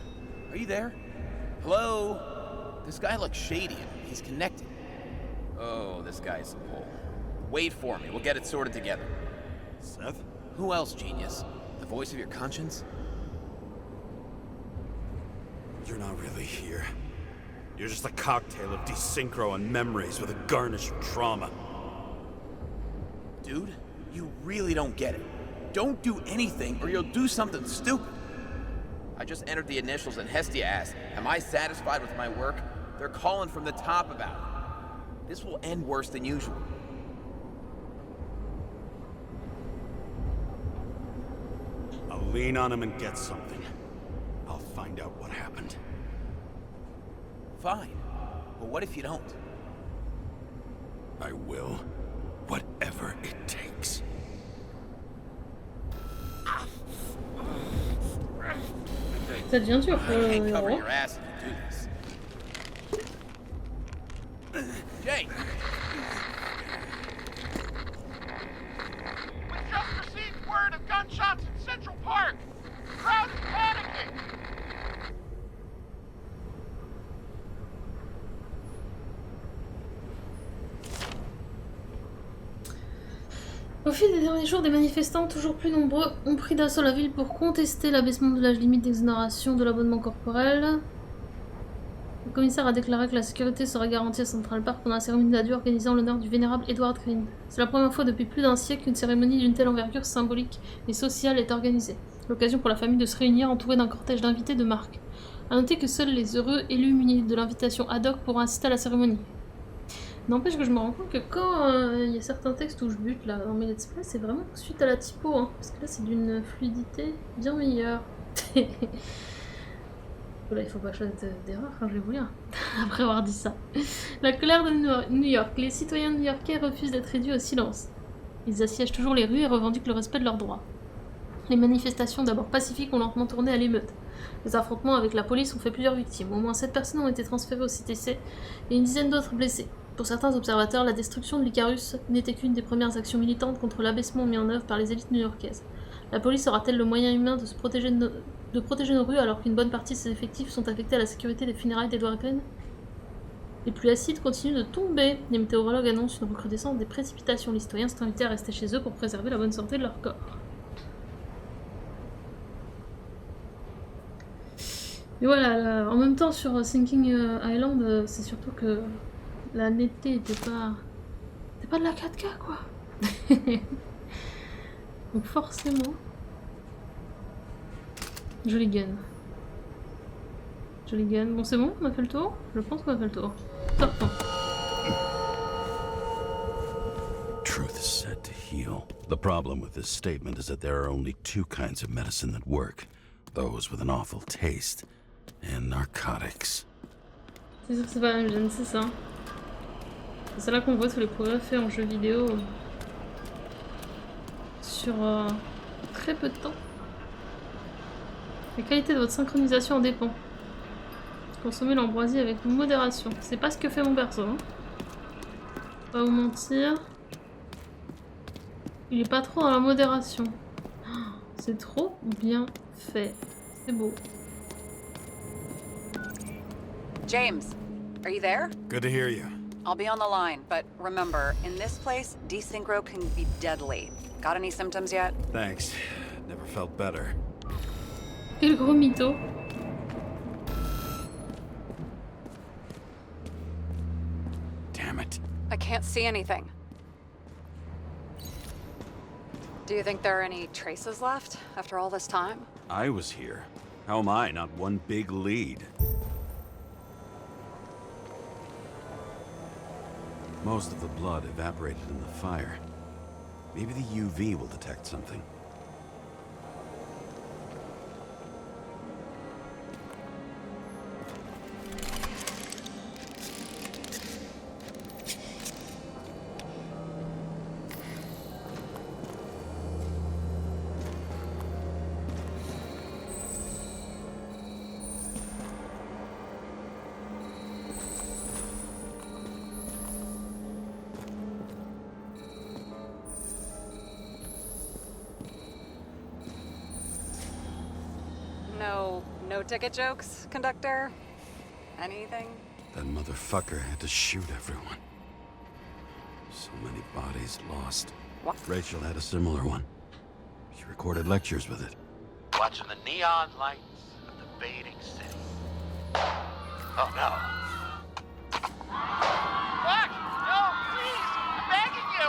are you there? Hello? This guy looks shady. He's connected. Oh, this guy's a pole. Wait for me. We'll get it sorted together. Seth? Who else, genius? The voice of your conscience? You're not really here. You're just a cocktail of desynchro and memories with a garnish of trauma. Dude, you really don't get it. Don't do anything or you'll do something stupid. I just entered the initials and Hestia asked, am I satisfied with my work? They're calling from the top about it. This will end worse than usual. I'll lean on him and get something. I'll find out what happened. Fine. But what if you don't? I will. Whatever it takes. Ça devient dur pour I le can't cover héros. your ass if you do this. Jay! We just received word of gunshots in Central Park. The crowd is panicking. Au fil des derniers jours, des manifestants toujours plus nombreux ont pris d'assaut la ville pour contester l'abaissement de l'âge limite d'exonération de l'abonnement corporel. Le commissaire a déclaré que la sécurité sera garantie à Central Park pendant la cérémonie d'adieu organisée en l'honneur du vénérable Edward Green. C'est la première fois depuis plus d'un siècle qu'une cérémonie d'une telle envergure symbolique et sociale est organisée. L'occasion pour la famille de se réunir entourée d'un cortège d'invités de marque. A noter que seuls les heureux élus munis de l'invitation ad hoc pourront assister à la cérémonie. N'empêche que je me rends compte que quand il y a certains textes où je bute là dans mes let's play, c'est vraiment suite à la typo, hein, parce que là c'est d'une fluidité bien meilleure. Voilà, il faut pas que je fasse d'erreur quand je vais vous lire, après avoir dit ça. La colère de New York. Les citoyens new-yorkais refusent d'être réduits au silence. Ils assiègent toujours les rues et revendiquent le respect de leurs droits. Les manifestations, d'abord pacifiques, ont lentement tourné à l'émeute. Les affrontements avec la police ont fait plusieurs victimes. Au moins 7 personnes ont été transférées au CTC et une dizaine d'autres blessées. Pour certains observateurs, la destruction de l'Icarus n'était qu'une des premières actions militantes contre l'abaissement mis en œuvre par les élites new-yorkaises. La police aura-t-elle le moyen humain de protéger nos rues alors qu'une bonne partie de ses effectifs sont affectés à la sécurité des funérailles d'Edward Green? Les pluies acides continuent de tomber. Les météorologues annoncent une recrudescence des précipitations. Les citoyens sont invités à rester chez eux pour préserver la bonne santé de leur corps. Et voilà, en même temps sur Sinking Island, c'est surtout que la netteté était pas de la 4K quoi. Donc forcément, joli gun. Joli gun. Bon c'est bon, on a fait le tour. Je pense qu'on a fait le tour. Sortons. Truth is said to heal. The problem with this statement is that there are only two kinds of medicine that work. Those with an awful taste and narcotics. C'est sûr que c'est pas la même gêne, c'est ça. C'est là qu'on voit tous les progrès faits en jeu vidéo sur très peu de temps. La qualité de votre synchronisation en dépend. Consommez l'ambroisie avec modération. C'est pas ce que fait mon perso. Hein. Pas vous mentir. Il est pas trop dans la modération. C'est trop bien fait. C'est beau. James, are you there? Good to hear you. I'll be on the line, but remember, in this place, desynchro can be deadly. Got any symptoms yet? Thanks. Never felt better. Quel gros mytho. Damn it. I can't see anything. Do you think there are any traces left after all this time? I was here. How am I not one big lead? Most of the blood evaporated in the fire. Maybe the UV will detect something. No ticket jokes, conductor? Anything? That motherfucker had to shoot everyone. So many bodies lost. What? Rachel had a similar one. She recorded lectures with it. Watching the neon lights of the fading city. Oh no. Fuck! No, please! I'm begging you!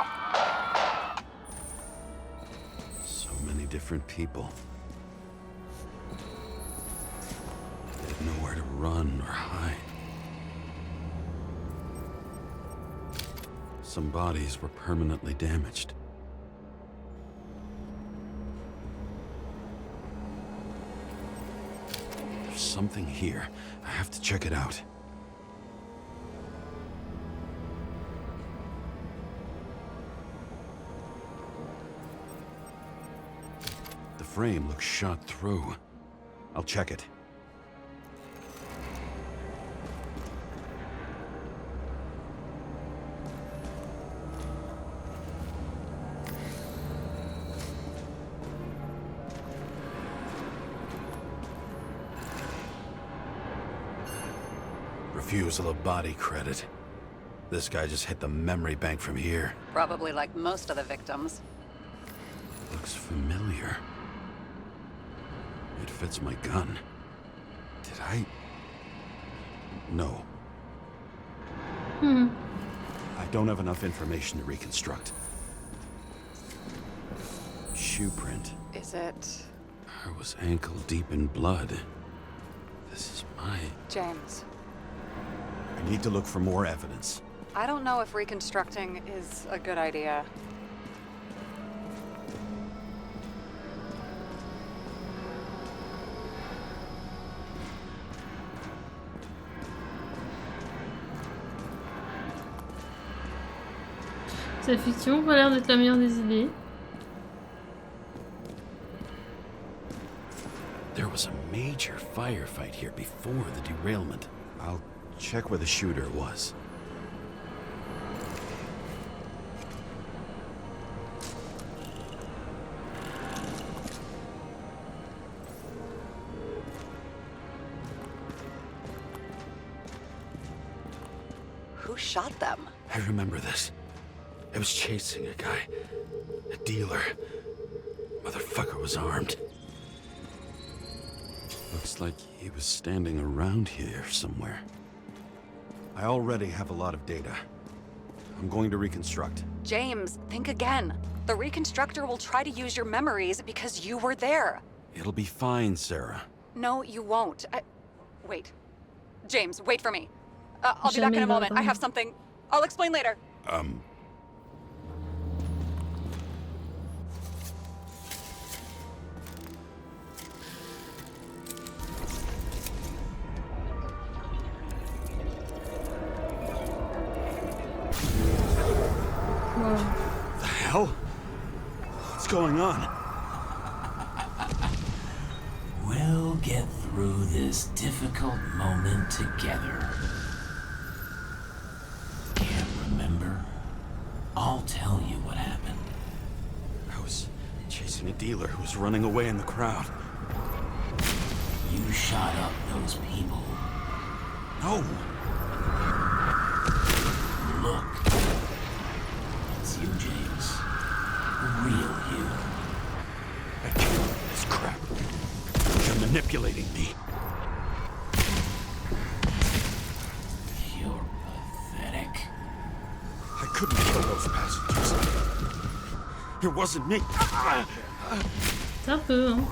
So many different people. They had nowhere to run or hide. Some bodies were permanently damaged. There's something here. I have to check it out. The frame looks shot through. I'll check it. Refusal of body credit. This guy just hit the memory bank from here. Probably like most of the victims. Looks familiar. It fits my gun. Did I? No. I don't have enough information to reconstruct. Shoe print. Is it... I was ankle deep in blood. This is my... James? I need to look for more evidence. I don't know if reconstructing is a good idea. Ça effectivement pas l'air d'être la meilleure des idées. There was a major firefight here before the derailment. I'll check where the shooter was. Who shot them? I remember this. I was chasing a guy. A dealer. Motherfucker was armed. Looks like he was standing around here somewhere. I already have a lot of data. I'm going to reconstruct. James, think again. The reconstructor will try to use your memories because you were there. It'll be fine, Sarah. No, you won't. Wait. James, wait for me. I'll be back in a moment. I have something. I'll explain later. The hell? What's going on? We'll get through this difficult moment together. Can't remember? I'll tell you what happened. chasing a dealer who was running away in the crowd. You shot up those people. No! Look. It's you, James. The real you. I can't do this crap. You're manipulating me. You're pathetic. I couldn't kill those passengers. It wasn't me. Ça peut, hein.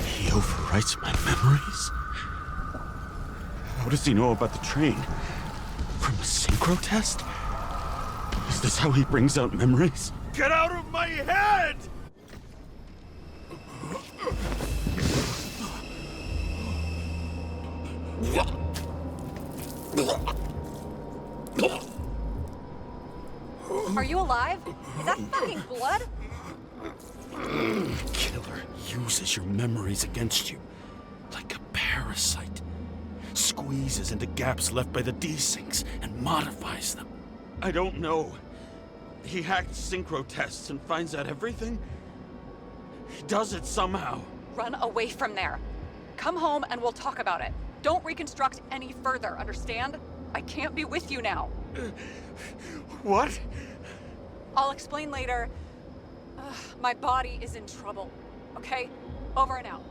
He overwrites my memories? How does he know about the train? From a synchro test? Is this how he brings out memories? Get out of my head! Are you alive? Is that fucking blood? Killer uses your memories against you. Like a parasite. Squeezes into gaps left by the desyncs and modifies them. I don't know. He hacked synchro tests and finds out everything? He does it somehow. Run away from there. Come home and we'll talk about it. Don't reconstruct any further, understand? I can't be with you now. What? I'll explain later. My body is in trouble. Okay? Over and out.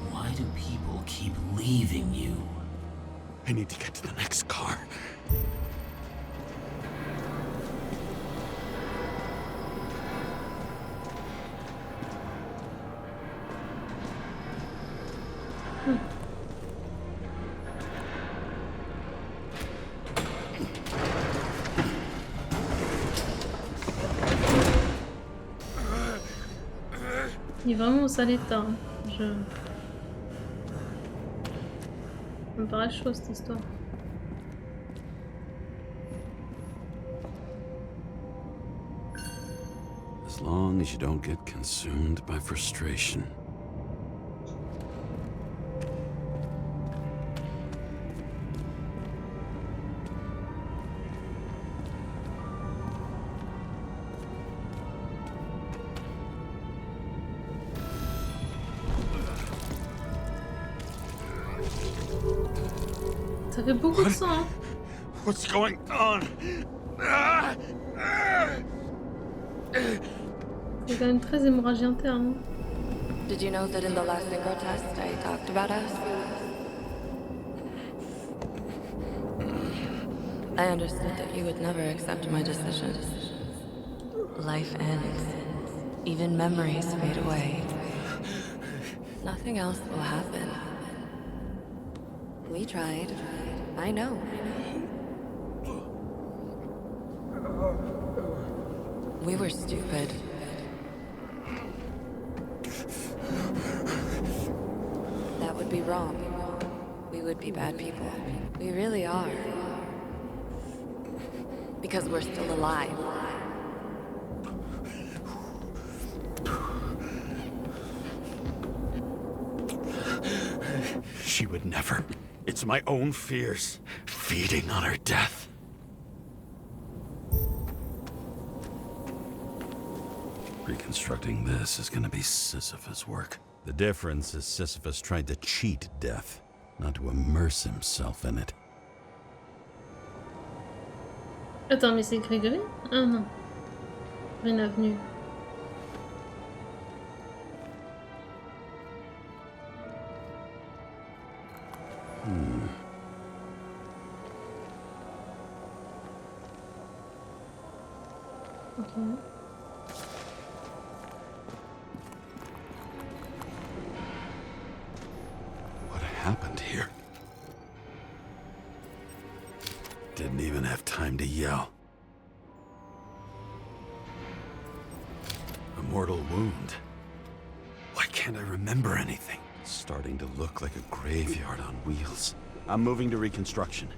Why do people keep leaving you? I need to get to the next car. Il est vraiment au sale état. Hein. Ça me paraît chaud cette histoire. As long as you don't get consumed by frustration. Ça fait beaucoup de sang, hein. What's going on? C'est quand même très hémorragie interne. Did you know that in the last synchro test I talked about us? I understood that you would never accept my decisions. Life ends. Even memories fade away. Nothing else will happen. We tried. I know. We were stupid. That would be wrong. We would be bad people. We really are. Because we're still alive. She would never. It's my own fears, feeding on her death. Reconstructing this is gonna be Sisyphus' work. The difference is Sisyphus tried to cheat death, not to immerse himself in it. Attends, mais c'est Grégory? Ah non. Rien Avenue. Okay. What happened here? Didn't even have time to yell. A mortal wound. Why can't I remember anything? It's starting to look like a graveyard on wheels. I'm moving to reconstruction.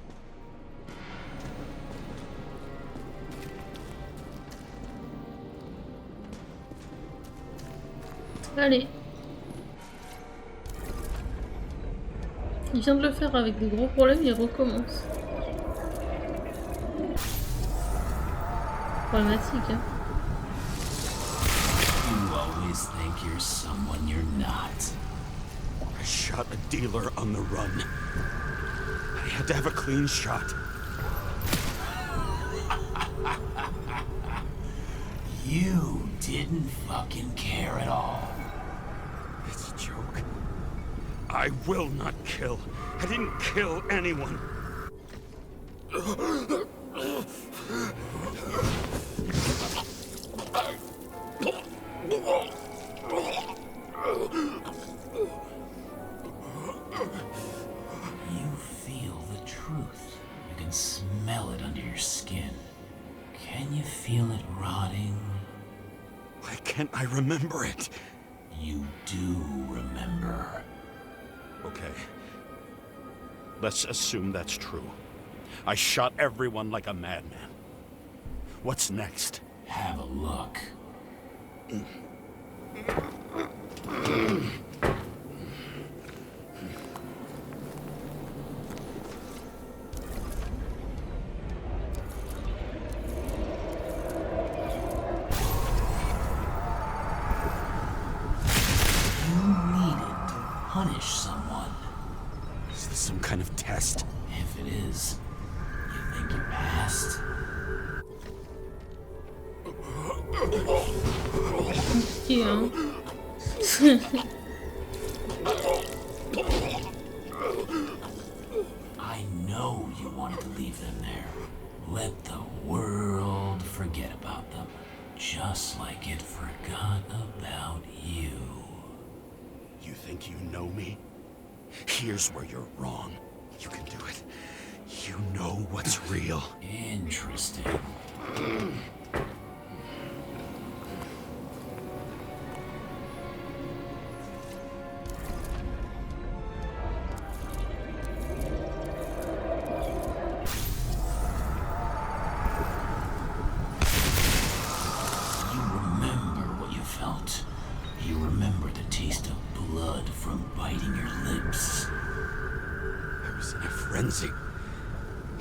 Allez. Il vient de le faire avec des gros problèmes, il recommence. Problématique, hein. You always think you're someone you're not. I shot a dealer on the run. I had to have a clean shot. You didn't fucking care at all. It's a joke. I will not kill. I didn't kill anyone. You feel the truth. You can smell it under your skin. Can you feel it rotting? Why can't I remember it? You do remember. Okay. Let's assume that's true. I shot everyone like a madman. What's next? Have a look. Punish someone. Is this some kind of test? If it is, you think you passed? Yeah. I know you wanted to leave them there. Let the world forget about them. Just like it forgot about you. You think you know me? Here's where you're wrong. You can do it. You know what's real. Interesting.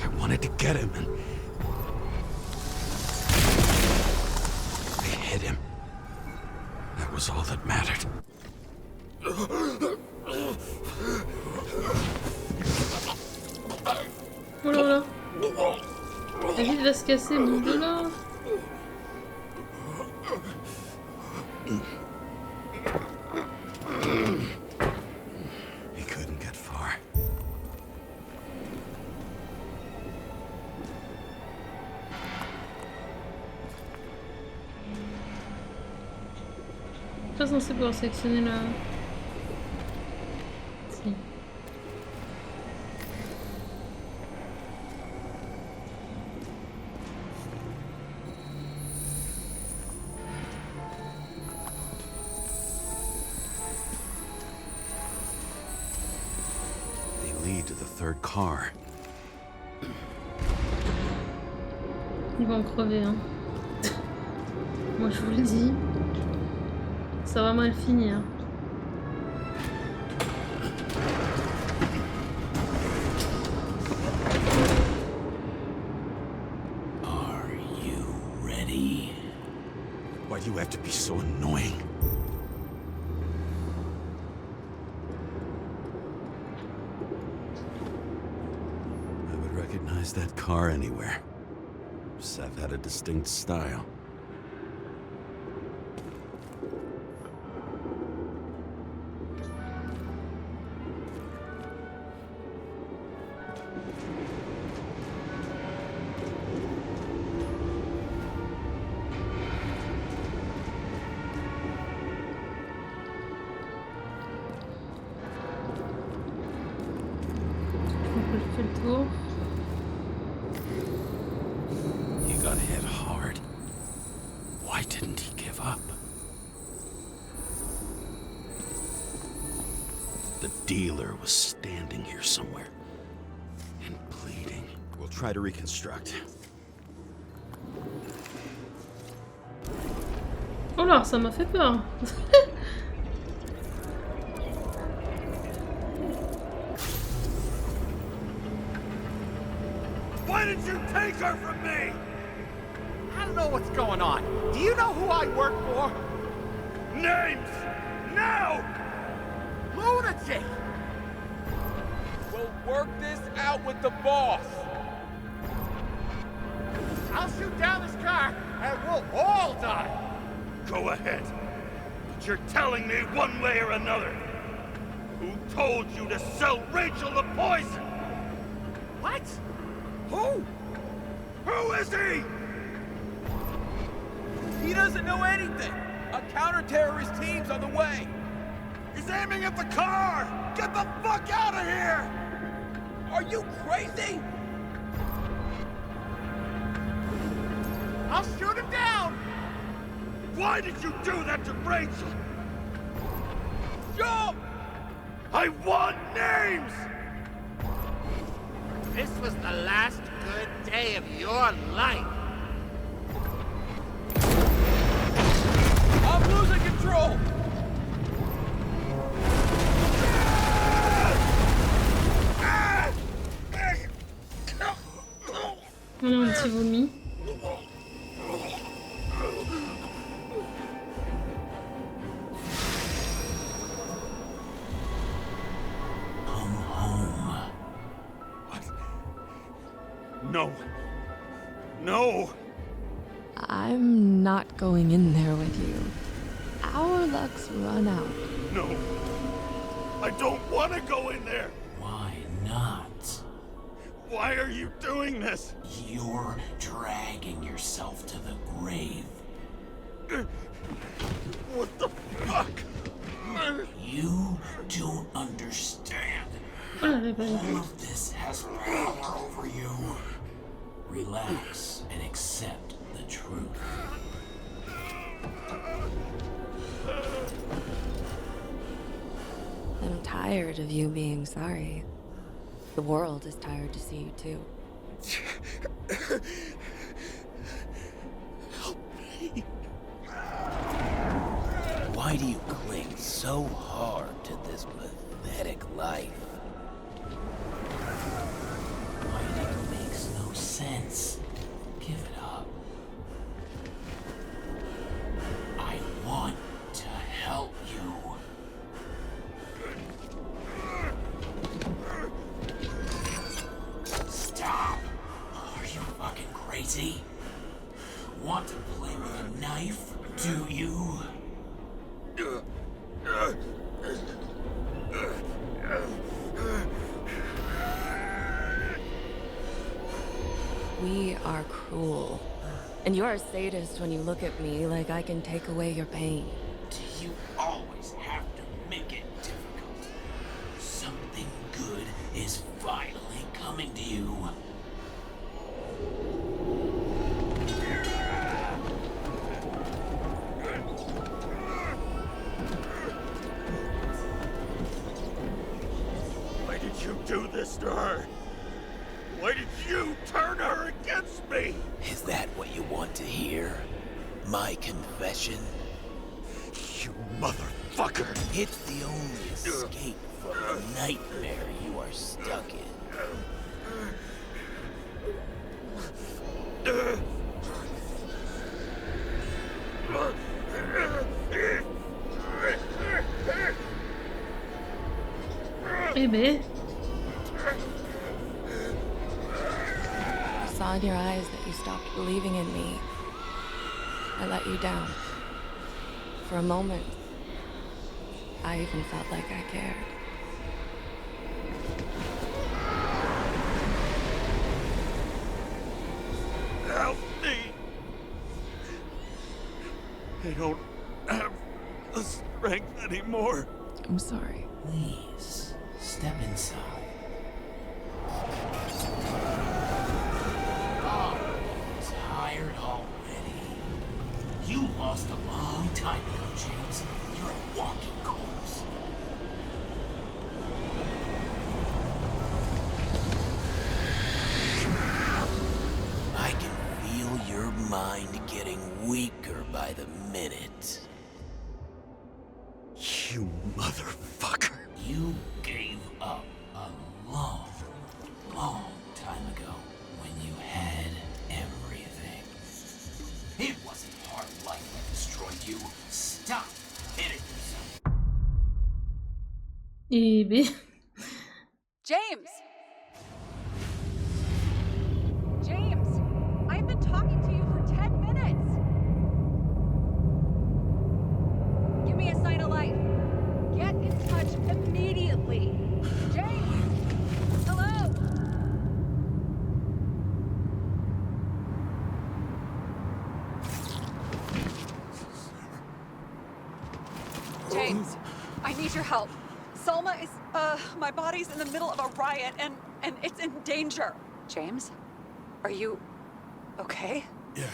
I wanted to get him and... I hit him. That was all that mattered. Oh là là. David va se casser, bouge de là. He couldn't get far. Pas censé pouvoir sélectionner la... Si. They lead to the third car. Ils vont crever, hein. Moi je vous le dis. Ça va mal finir. Are you ready? Why do you have to be so annoying? I would recognize that car anywhere. Seth had a distinct style. He got hit hard. Why didn't he give up? The dealer was standing here somewhere and bleeding. We'll try to reconstruct. Oh là, ça m'a fait peur. Why did you take her from me? I don't know what's going on. Do you know who I work for? Names! Now! Lunatic! We'll work this out with the boss. I'll shoot down this car, and we'll all die. Go ahead. But you're telling me one way or another. Who told you to sell Rachel the poison? What? Who? Who is he? He doesn't know anything. A counter-terrorist team's on the way. He's aiming at the car! Get the fuck out of here! Are you crazy? I'll shoot him down! Why did you do that to Rachel? Jump! I want names! This was the last good day of your life. I'm losing control! On a un petit vomi. Come home. What? No. No! I'm not going in there with you. Our luck's run out. No. I don't want to go in there! Why not? Why are you doing this? You're dragging yourself to the grave. What the fuck? You don't understand. Oh là là, bah, All of this has power over you. Relax and accept the truth. I'm tired of you being sorry. The world is tired to see you too. Help me. Why do you cling so hard to this pathetic life? Fighting makes no sense. Give it up. I want to help you. Stop! Are you fucking crazy? Want to play with a knife, do you? We are cruel. And you're a sadist when you look at me like I can take away your pain. Do you always have to make it difficult? Something good is finally coming to you. Why did you do this to her? Why did you turn her against me? Is that what you want to hear? My confession? You motherfucker! It's the only escape from the nightmare you are stuck in. Eh ben. I saw in your eyes that you stopped believing in me. I let you down. For a moment, I even felt like I cared. Help me! I don't have the strength anymore. I'm sorry. Please, step inside. Oh, tired already? You lost a long time ago, James. You're a walking corpse. I can feel your mind getting weaker by the minute. You motherfucker. You gave up a long, long time ago when you Et B. James! James! I've been talking to you for 10 minutes! Give me a sign of life. Get in touch immediately. James! Hello? James, I need your help. Salma is, my body's in the middle of a riot and it's in danger. James? Are you okay? Yeah.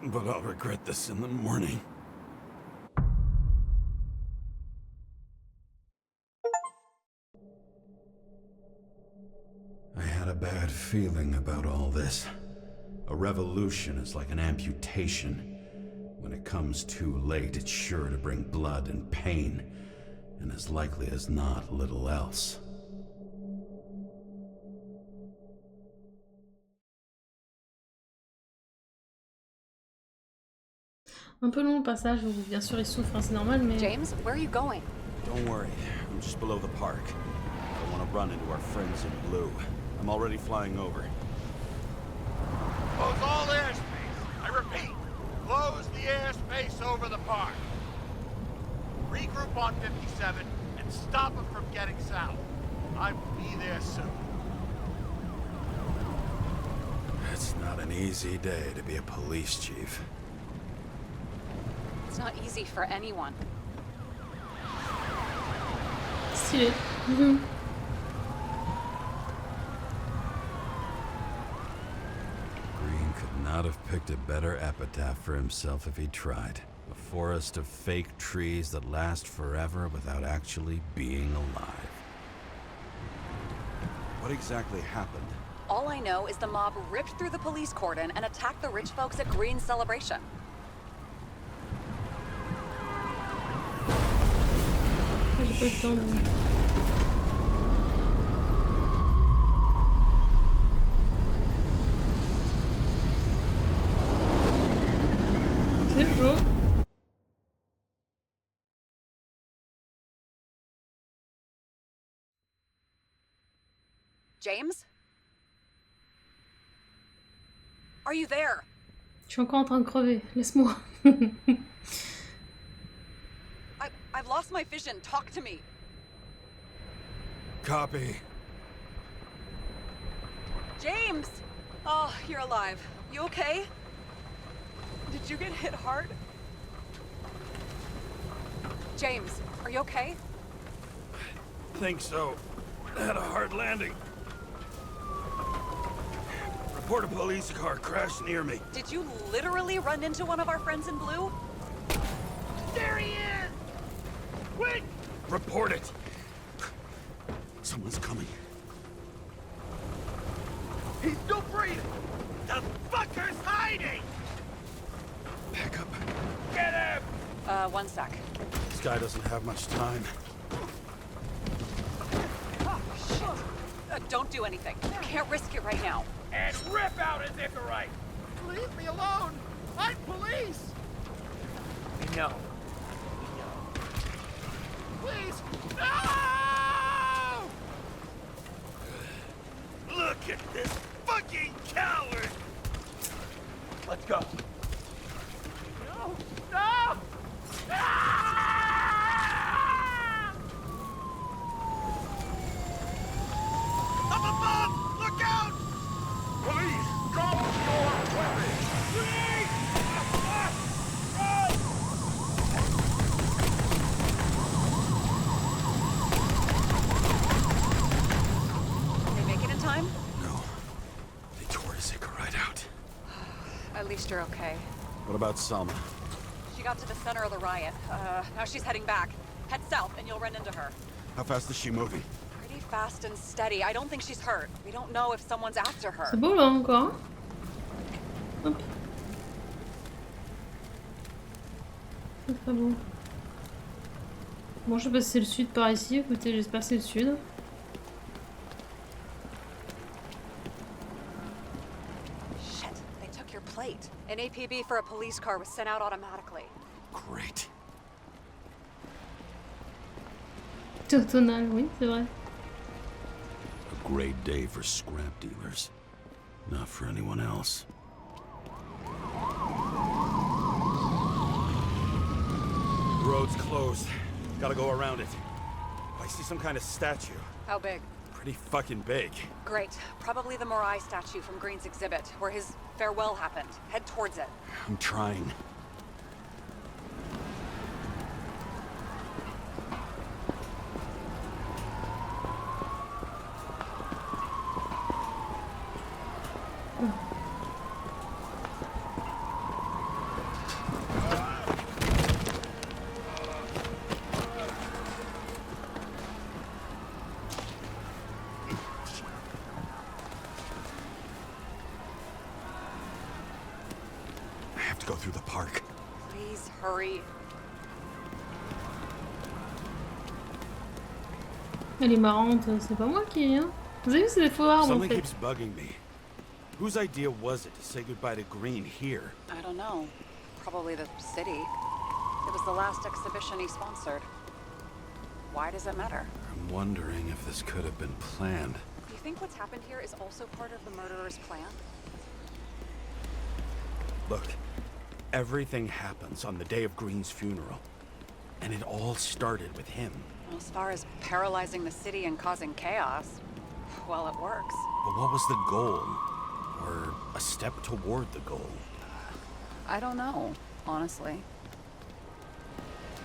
But I'll regret this in the morning. I had a bad feeling about all this. A revolution is like an amputation. When it comes too late, it's sure to bring blood and pain, and as likely as not, little else. Un peu long le passage, où bien sûr il souffre, hein, c'est normal, mais... James, where are you going? Don't worry, I'm just below the park. I want to run into our friends in blue. I'm already flying over. Close all airspace. I repeat, close the airspace over the park. Regroup on 57 and stop them from getting south. I will be there soon. It's not an easy day to be a police chief. It's not easy for anyone. Stylé. Green could not have picked a better epitaph for himself if he tried. A forest of fake trees that last forever without actually being alive. What exactly happened? All I know is the mob ripped through the police cordon and attacked the rich folks at Green's celebration. J'ai pas eu le temps de... C'est chaud. James? Are you there? Je suis encore en train de crever, laisse-moi. I've lost my vision. Talk to me. Copy. James! Oh, you're alive. You okay? Did you get hit hard? James, are you okay? Think so. Had a hard landing. Report a police car crashed near me. Did you literally run into one of our friends in blue? There he is! Quick! Report it. Someone's coming. He's still breathing! The fucker's hiding! Back up. Get him! One sec. This guy doesn't have much time. Oh, shit. Don't do anything. You can't risk it right now. And rip out his Icarite! Leave me alone! I'm police! We know. Please! No! Look at this fucking coward! Let's go. No! No! Ah! Up above! Look out! Please, drop your weapons! Please! Run! They make it in time? No. They tore his Icarite out. At least you're okay. What about Salma? She got to the center of the riot. Now she's heading back. Head south and you'll run into her. How fast is she moving? Pretty fast and steady. I don't think she's hurt. We don't know if someone's after her. C'est beau là encore. Hop. C'est très beau. Bon, je sais pas si c'est le sud par ici. Écoutez, j'espère que c'est le sud. Shit, they took your plate. An APB for a police car was sent out automatically. Great. Autonal, oui, c'est vrai. A great day for scrap dealers. Not for anyone else. The road's closed. Gotta go around it. I see some kind of statue. How big? Pretty fucking big. Great. Probably the Morai statue from Green's exhibit, where his farewell happened. Head towards it. I'm trying. Go through the park. Please hurry. Elle est marrante, c'est pas moi qui... Hein. Vous avez vu, c'est des faux arbres en Something fait. keeps bugging me. Whose idea was it to say goodbye to Green here? I don't know. Probably the city. It was the last exhibition he sponsored. Why does it matter? I'm wondering if this could have been planned. Do you think what's happened here is also part of the murderer's plan? Look, everything happens on the day of Green's funeral. And it all started with him. Well, as far as paralyzing the city and causing chaos, well, it works. But what was the goal? Or a step toward the goal? I don't know, honestly.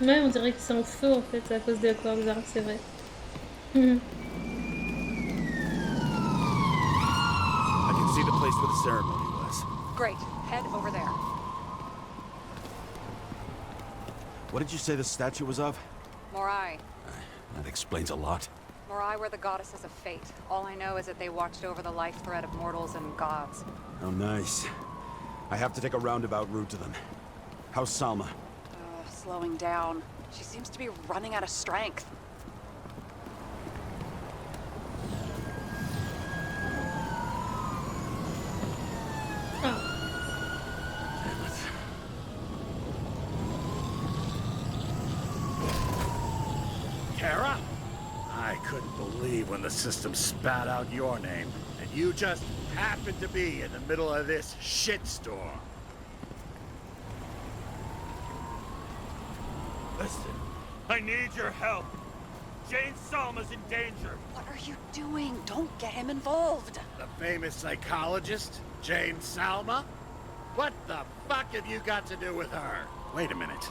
Ouais, on dirait que c'est en feu en fait à cause des aquarelles, c'est vrai. I can see the place where the ceremony was. Great. Head over there. What did you say the statue was of? Morai. That explains a lot. Morai were the goddesses of fate. All I know is that they watched over the life thread of mortals and gods. Oh, nice. I have to take a roundabout route to them. How's Salma? Slowing down. She seems to be running out of strength. Kara? I couldn't believe when the system spat out your name, and you just happened to be in the middle of this shitstorm. Listen, I need your help. Jane Salma's in danger. What are you doing? Don't get him involved. The famous psychologist, Jane Salma? What the fuck have you got to do with her? Wait a minute.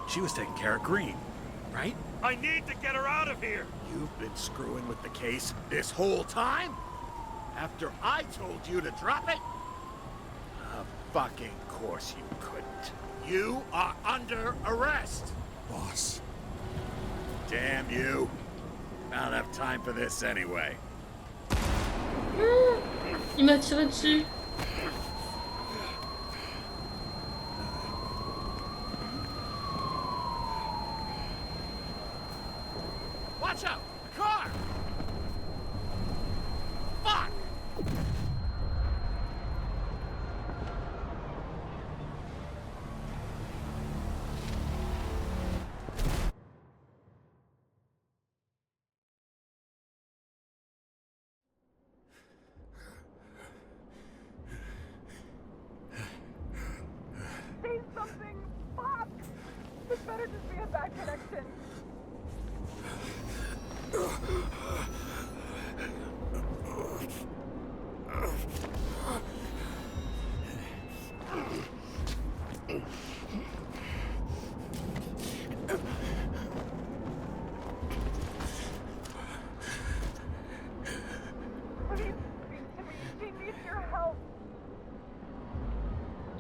She was taking care of Green, right? I need to get her out of here. You've been screwing with the case this whole time? After I told you to drop it? Of fucking course you couldn't. You are under arrest. Boss. Damn you. I don't have time for this anyway. Il m'a tiré dessus. Watch out! The car! Fuck! Say something! Fuck! This better just be a bad connection.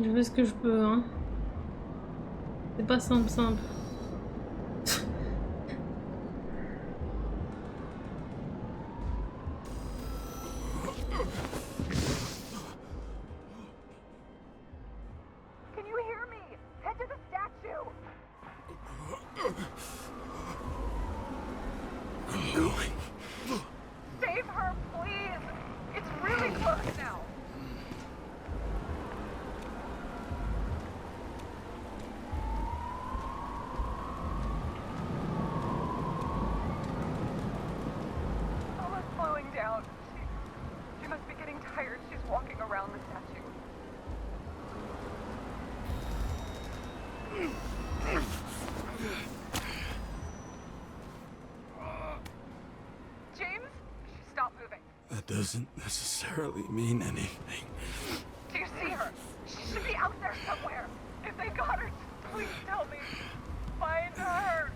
Je fais ce que je peux, hein. C'est pas simple. Can you hear me? Head to the statue! I'm going. Save her, please! It's really close now! doesn't necessarily mean anything. Do you see her? She should be out there somewhere. If they got her, please tell me. Find her.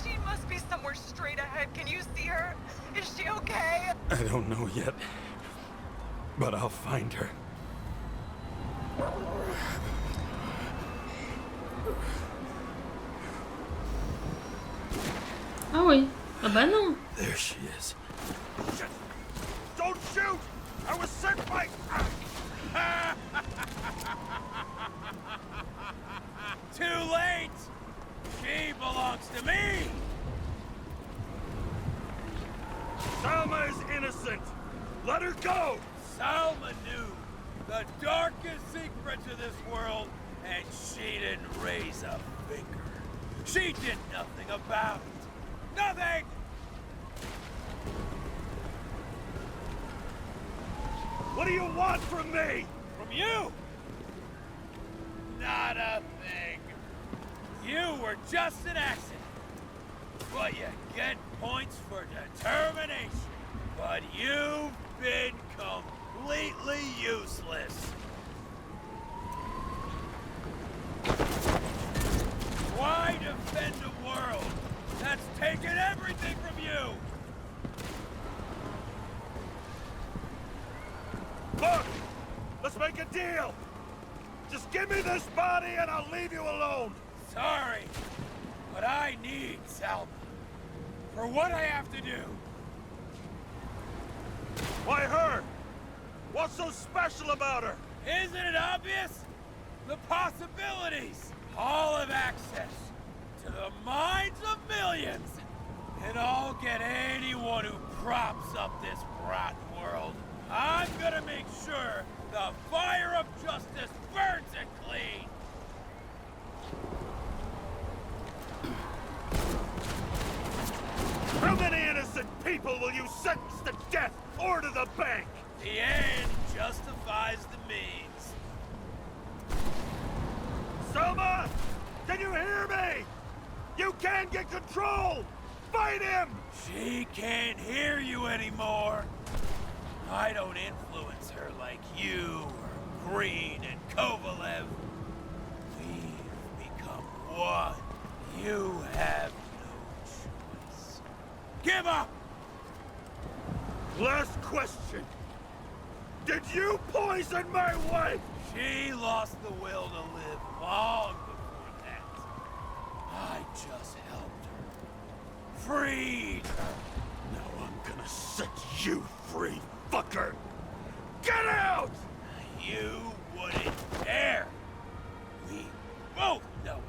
She must be somewhere straight ahead. Can you see her? Is she okay? I don't know yet, but I'll find her. Ah oui. Ah bah non. There she is. Shit! Don't shoot! I was sent by... Too late! She belongs to me! Salma is innocent! Let her go! Salma knew the darkest secrets of this world, and she didn't raise a finger. She did nothing about it. Nothing! What do you want from me? From you? Not a thing. You were just an accident. But you get points for determination. But you've been completely useless. Why defend a world that's taken everything from you? Look! Let's make a deal! Just give me this body and I'll leave you alone! Sorry, but I need Salma for what I have to do. Why her? What's so special about her? Isn't it obvious? The possibilities! All have access to the minds of millions. And I'll get anyone who props up this rotten world. I'm gonna make sure the fire of justice burns it clean. How many innocent people will you sentence to death or to the bank? The end justifies the means. Selma! Can you hear me? You can get control! Fight him! She can't hear you anymore. I don't influence her like you or Green and Kovalev. We've become one. You have no choice. Give up! Last question. Did you poison my wife? She lost the will to live long before that. I just helped her. Freed her. Now I'm gonna set you free, fucker! Get out! You wouldn't dare. We both know it.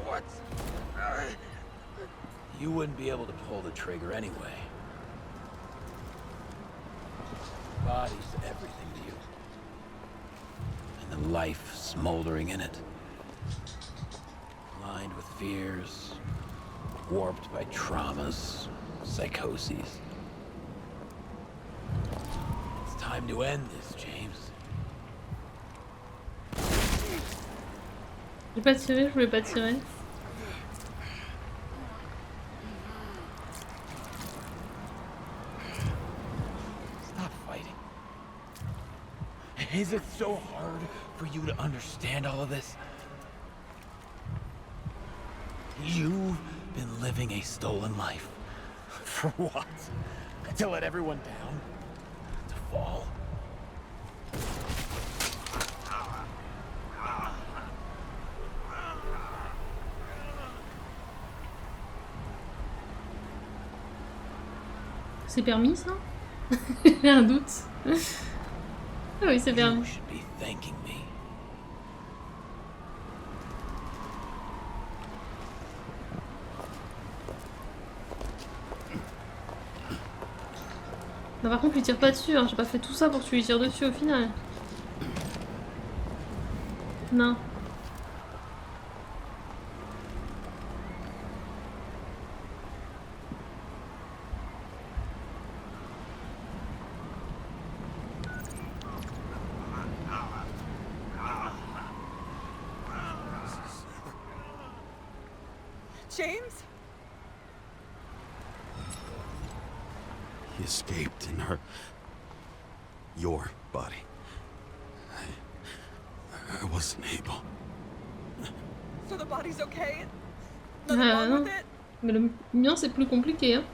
What? You wouldn't be able to pull the trigger anyway. Body's everything to you. And the life smoldering in it. Lined with fears, warped by traumas, psychoses. It's time to end this, James. J'ai pas tiré, je voulais pas tirer. Stop fighting. Is it so hard for you to understand all of this? You've been living a stolen life. For what? To let everyone down? To fall? C'est permis ça? J'ai un doute. Ah oui, c'est You permis. should be thanking me. Bah, par contre, lui tire pas dessus, hein. J'ai pas fait tout ça pour que tu lui tires dessus au final. Non. James? He escaped in your body. I wasn't able. So the body's okay? Nothing wrong non. with it? Mais le mien, c'est plus compliqué, hein.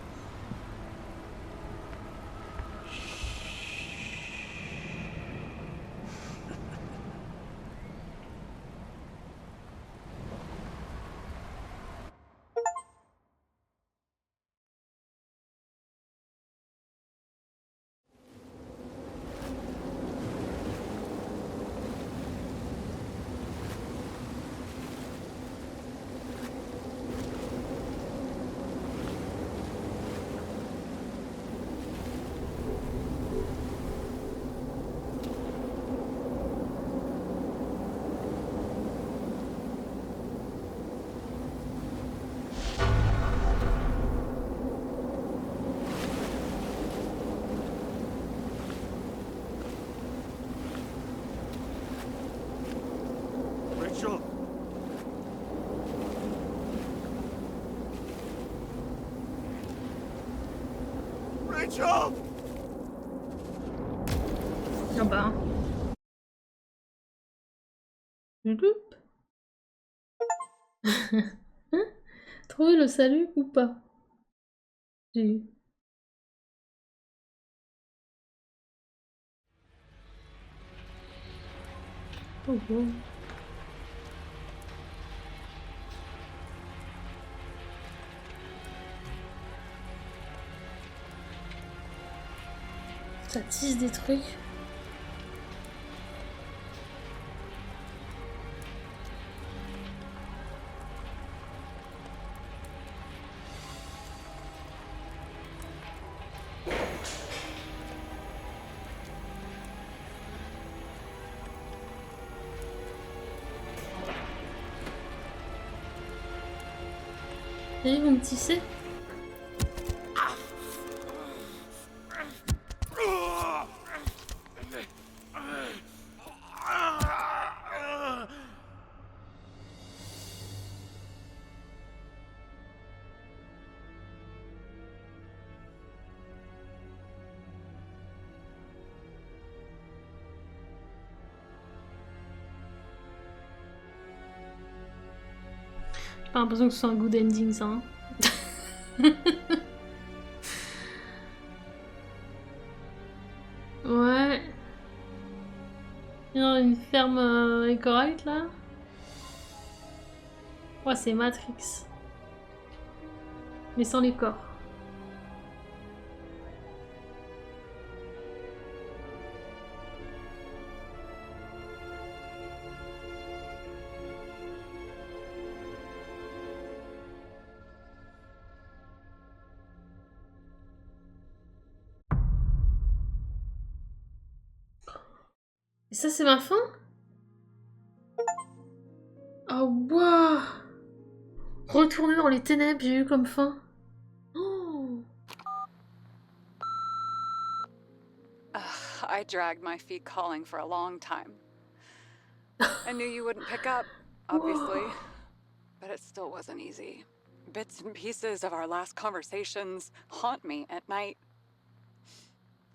Rachel! Rachel! Ah bah. Loup. Trouver le salut ou pas? J'ai... Oh, oh. Ça tisse des trucs. Et ils vont me tisser. J'ai pas l'impression que ce soit un good ending, ça. Hein. Ouais. Il y a une ferme écorite là. Ouais, c'est Matrix. Mais sans les corps. Et ça, c'est ma fin? Oh, waouh! Retourner dans les ténèbres, j'ai eu comme fin. Oh. I dragged my feet calling for a long time. I knew you wouldn't pick up, obviously, but it still wasn't easy. Bits and pieces of our last conversations haunt me at night.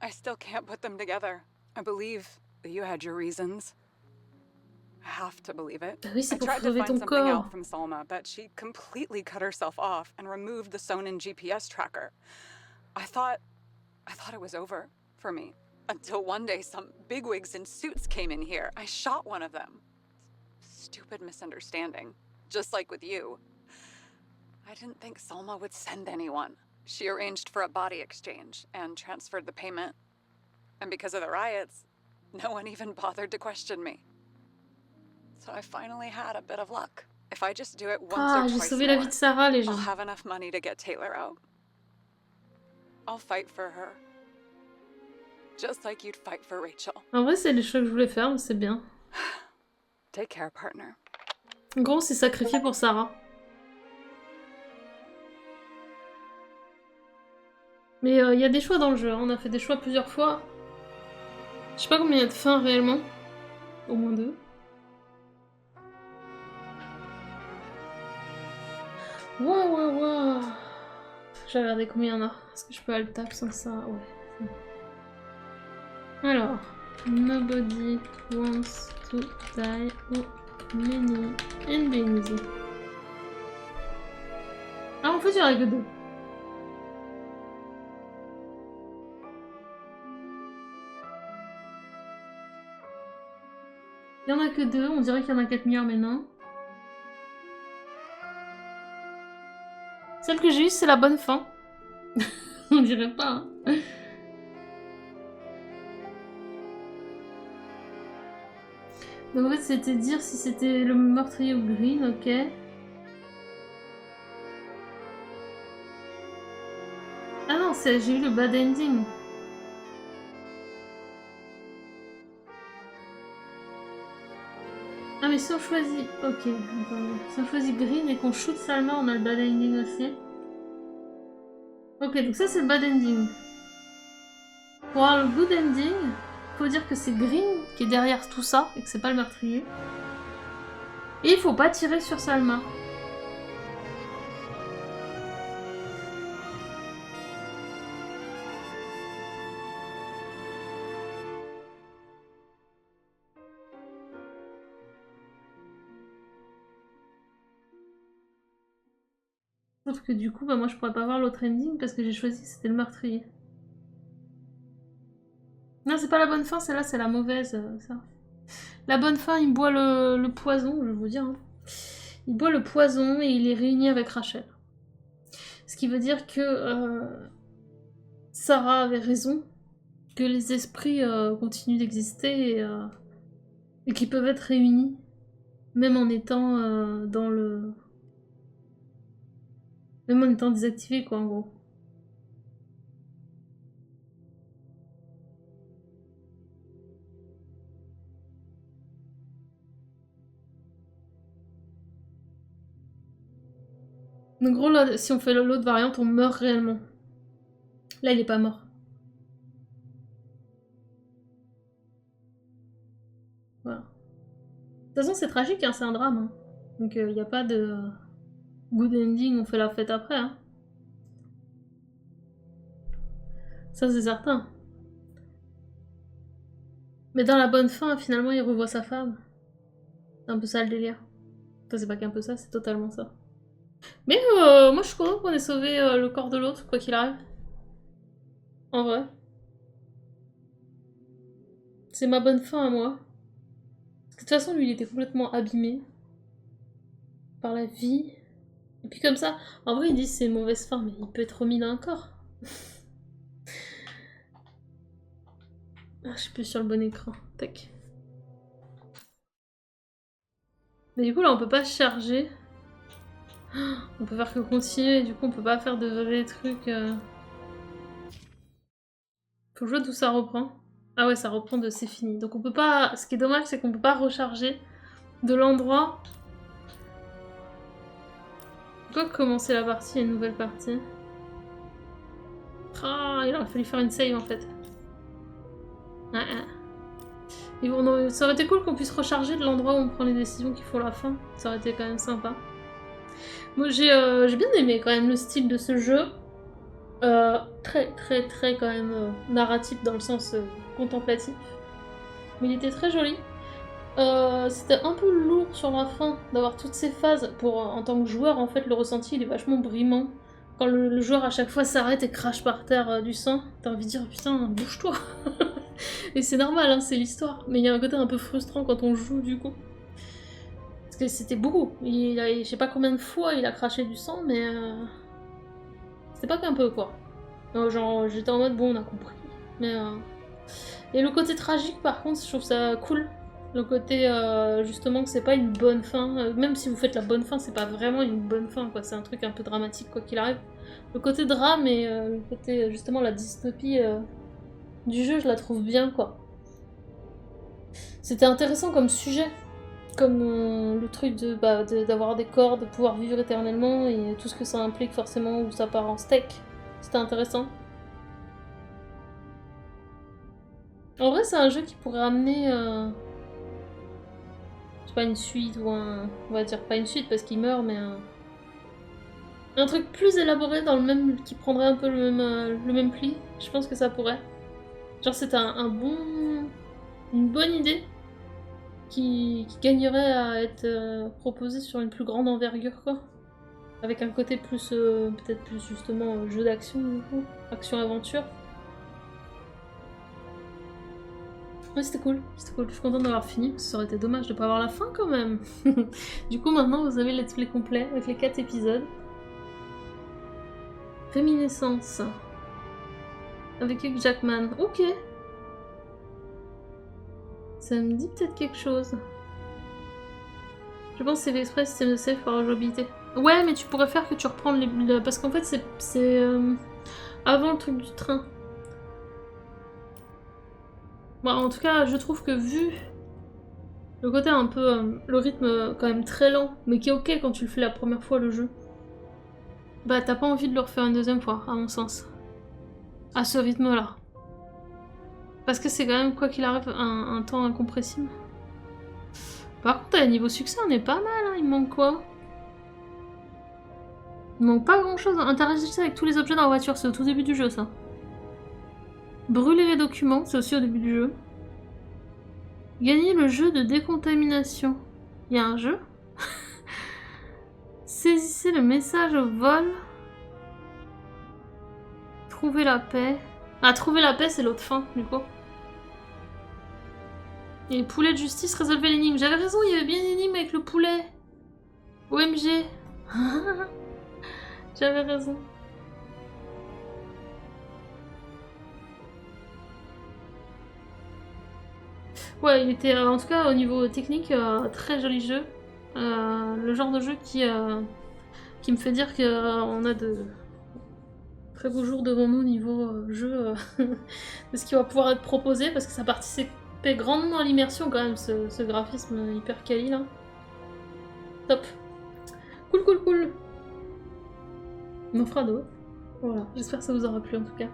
I still can't put them together. I believe that you had your reasons. I have to believe it. Bah oui, c'est I pour tried to sauver find ton something corps. out from Salma, but she completely cut herself off and removed the Sonin GPS tracker. I thought it was over for me. Until one day some bigwigs in suits came in here. I shot one of them. Stupid misunderstanding. Just like with you. I didn't think Salma would send anyone. She arranged for a body exchange and transferred the payment. And because of the riots, no one even bothered to question me. So I finally had a bit of luck. If I just do it once Ah, or j'ai twice sauvé la vie more, de Sarah, les I'll gens. have enough money to get Taylor out. I'll fight for her. Just like you'd fight for Rachel. En vrai, c'est les choix que je voulais faire, mais c'est bien. Take care, partner. En gros, c'est sacrifié pour Sarah. Mais il y a des choix dans le jeu, hein. On a fait des choix plusieurs fois. Je sais pas combien il y a de fins réellement. Au moins 2. Waouh. Je vais regarder combien il y en a. Est-ce que je peux alt tab sans ça? Ouais. Alors, nobody wants to die or many endings. Ah, en fait, il y en a que 2. Il y en a que 2, on dirait qu'il y en a 4 milliards, mais non. Celle que j'ai eue, c'est la bonne fin. On dirait pas, hein. Donc en fait, c'était dire si c'était le meurtrier ou Green, ok. Ah non, j'ai eu le bad ending. Ah mais si on choisit... Ok, attendez. Si on choisit Green et qu'on shoot Salma, on a le bad ending aussi. Ok, donc ça c'est le bad ending. Pour avoir le good ending, faut dire que c'est Green qui est derrière tout ça et que c'est pas le meurtrier. Et il faut pas tirer sur Salma. Sauf que du coup, bah moi je pourrais pas voir l'autre ending parce que j'ai choisi que c'était le meurtrier. Non, c'est pas la bonne fin, celle-là c'est la mauvaise. Ça. La bonne fin, il boit le poison, je vais vous dire. Hein. Il boit le poison et il est réuni avec Rachel. Ce qui veut dire que Sarah avait raison, que les esprits continuent d'exister et qu'ils peuvent être réunis, même en étant dans le... Même en étant désactivé, quoi, en gros. En gros, là, si on fait l'autre variante, on meurt réellement. Là, il est pas mort. Voilà. De toute façon, c'est tragique, hein, c'est un drame. Hein. Donc, il n'y a pas de good ending, on fait la fête après. Hein. Ça, c'est certain. Mais dans la bonne fin, finalement, il revoit sa femme. C'est un peu ça le délire. Enfin, c'est pas qu'un peu ça, c'est totalement ça. Mais moi, je suis contente qu'on ait sauvé le corps de l'autre, quoi qu'il arrive. En vrai. C'est ma bonne fin à moi. Parce que de toute façon, lui, il était complètement abîmé. Par la vie. Et puis comme ça, en vrai, ils disent c'est une mauvaise fin, mais il peut être remis dans un corps. Ah, je suis plus sur le bon écran. Tac. Mais du coup, là, on peut pas charger. On peut faire que continuer, et du coup, on peut pas faire de vrais trucs. Faut jouer d'où ça reprend. Ah ouais, ça reprend de c'est fini. Donc on peut pas... Ce qui est dommage, c'est qu'on peut pas recharger de l'endroit. On peut commencer la partie et une nouvelle partie. Ah, il aurait fallu faire une save en fait. Et bon, ça aurait été cool qu'on puisse recharger de l'endroit où on prend les décisions qui font la fin. Ça aurait été quand même sympa. Moi j'ai bien aimé quand même le style de ce jeu. Très quand même narratif dans le sens contemplatif. Mais il était très joli. C'était un peu lourd sur la fin d'avoir toutes ces phases. En tant que joueur, en fait, le ressenti il est vachement brimant. Quand le joueur à chaque fois s'arrête et crache par terre du sang, t'as envie de dire putain, bouge-toi. Et c'est normal, hein, c'est l'histoire. Mais il y a un côté un peu frustrant quand on joue du coup. Parce que c'était beaucoup. Je sais pas combien de fois il a craché du sang, mais c'était pas qu'un peu quoi. Genre j'étais en mode bon, on a compris. Mais et le côté tragique par contre, je trouve ça cool. Le côté justement que c'est pas une bonne fin. Même si vous faites la bonne fin, c'est pas vraiment une bonne fin quoi. C'est un truc un peu dramatique quoi qu'il arrive. Le côté drame et le côté justement la dystopie du jeu, je la trouve bien quoi. C'était intéressant comme sujet. Comme le truc d'avoir des corps, de pouvoir vivre éternellement et tout ce que ça implique forcément où ça part en steak. C'était intéressant. En vrai, c'est un jeu qui pourrait amener... je sais pas, une suite ou un... On va dire pas une suite parce qu'il meurt, mais Un truc plus élaboré dans le même, qui prendrait un peu le même pli, je pense que ça pourrait. Genre c'est une bonne idée qui gagnerait à être proposée sur une plus grande envergure quoi. Avec un côté plus, peut-être plus justement jeu d'action du coup, action-aventure. Ouais c'était cool, je suis contente d'avoir fini, parce que ça aurait été dommage de pas avoir la fin quand même. Du coup maintenant vous avez le let's play complet avec les 4 épisodes. Réminiscence. Avec Hugh Jackman. Ok. Ça me dit peut-être quelque chose. Je pense que c'est fait exprès système de save par rejouabilité. Ouais, mais tu pourrais faire que tu reprends parce qu'en fait c'est avant le truc du train. Bon, en tout cas, je trouve que vu le côté un peu... le rythme quand même très lent, mais qui est ok quand tu le fais la première fois le jeu, bah t'as pas envie de le refaire une deuxième fois, à mon sens. À ce rythme-là. Parce que c'est quand même, quoi qu'il arrive, un temps incompressible. Par contre, à niveau succès, on est pas mal, hein. Il manque quoi? Il manque pas grand-chose. Interagissez avec tous les objets dans la voiture, c'est au tout début du jeu, ça. Brûler les documents, c'est aussi au début du jeu. Gagner le jeu de décontamination. Il y a un jeu? Saisissez le message au vol. Trouver la paix. Ah, trouver la paix, c'est l'autre fin, du coup. Et poulet de justice, résolvez l'énigme. J'avais raison, il y avait bien une énigme avec le poulet. OMG. J'avais raison. Ouais, il était, en tout cas, au niveau technique, très joli jeu. Le genre de jeu qui me fait dire qu'on a de très beaux jours devant nous au niveau jeu de ce qui va pouvoir être proposé, parce que ça participait grandement à l'immersion quand même, ce graphisme hyper quali là. Top. Cool. On en fera d'autres. Voilà, j'espère que ça vous aura plu en tout cas.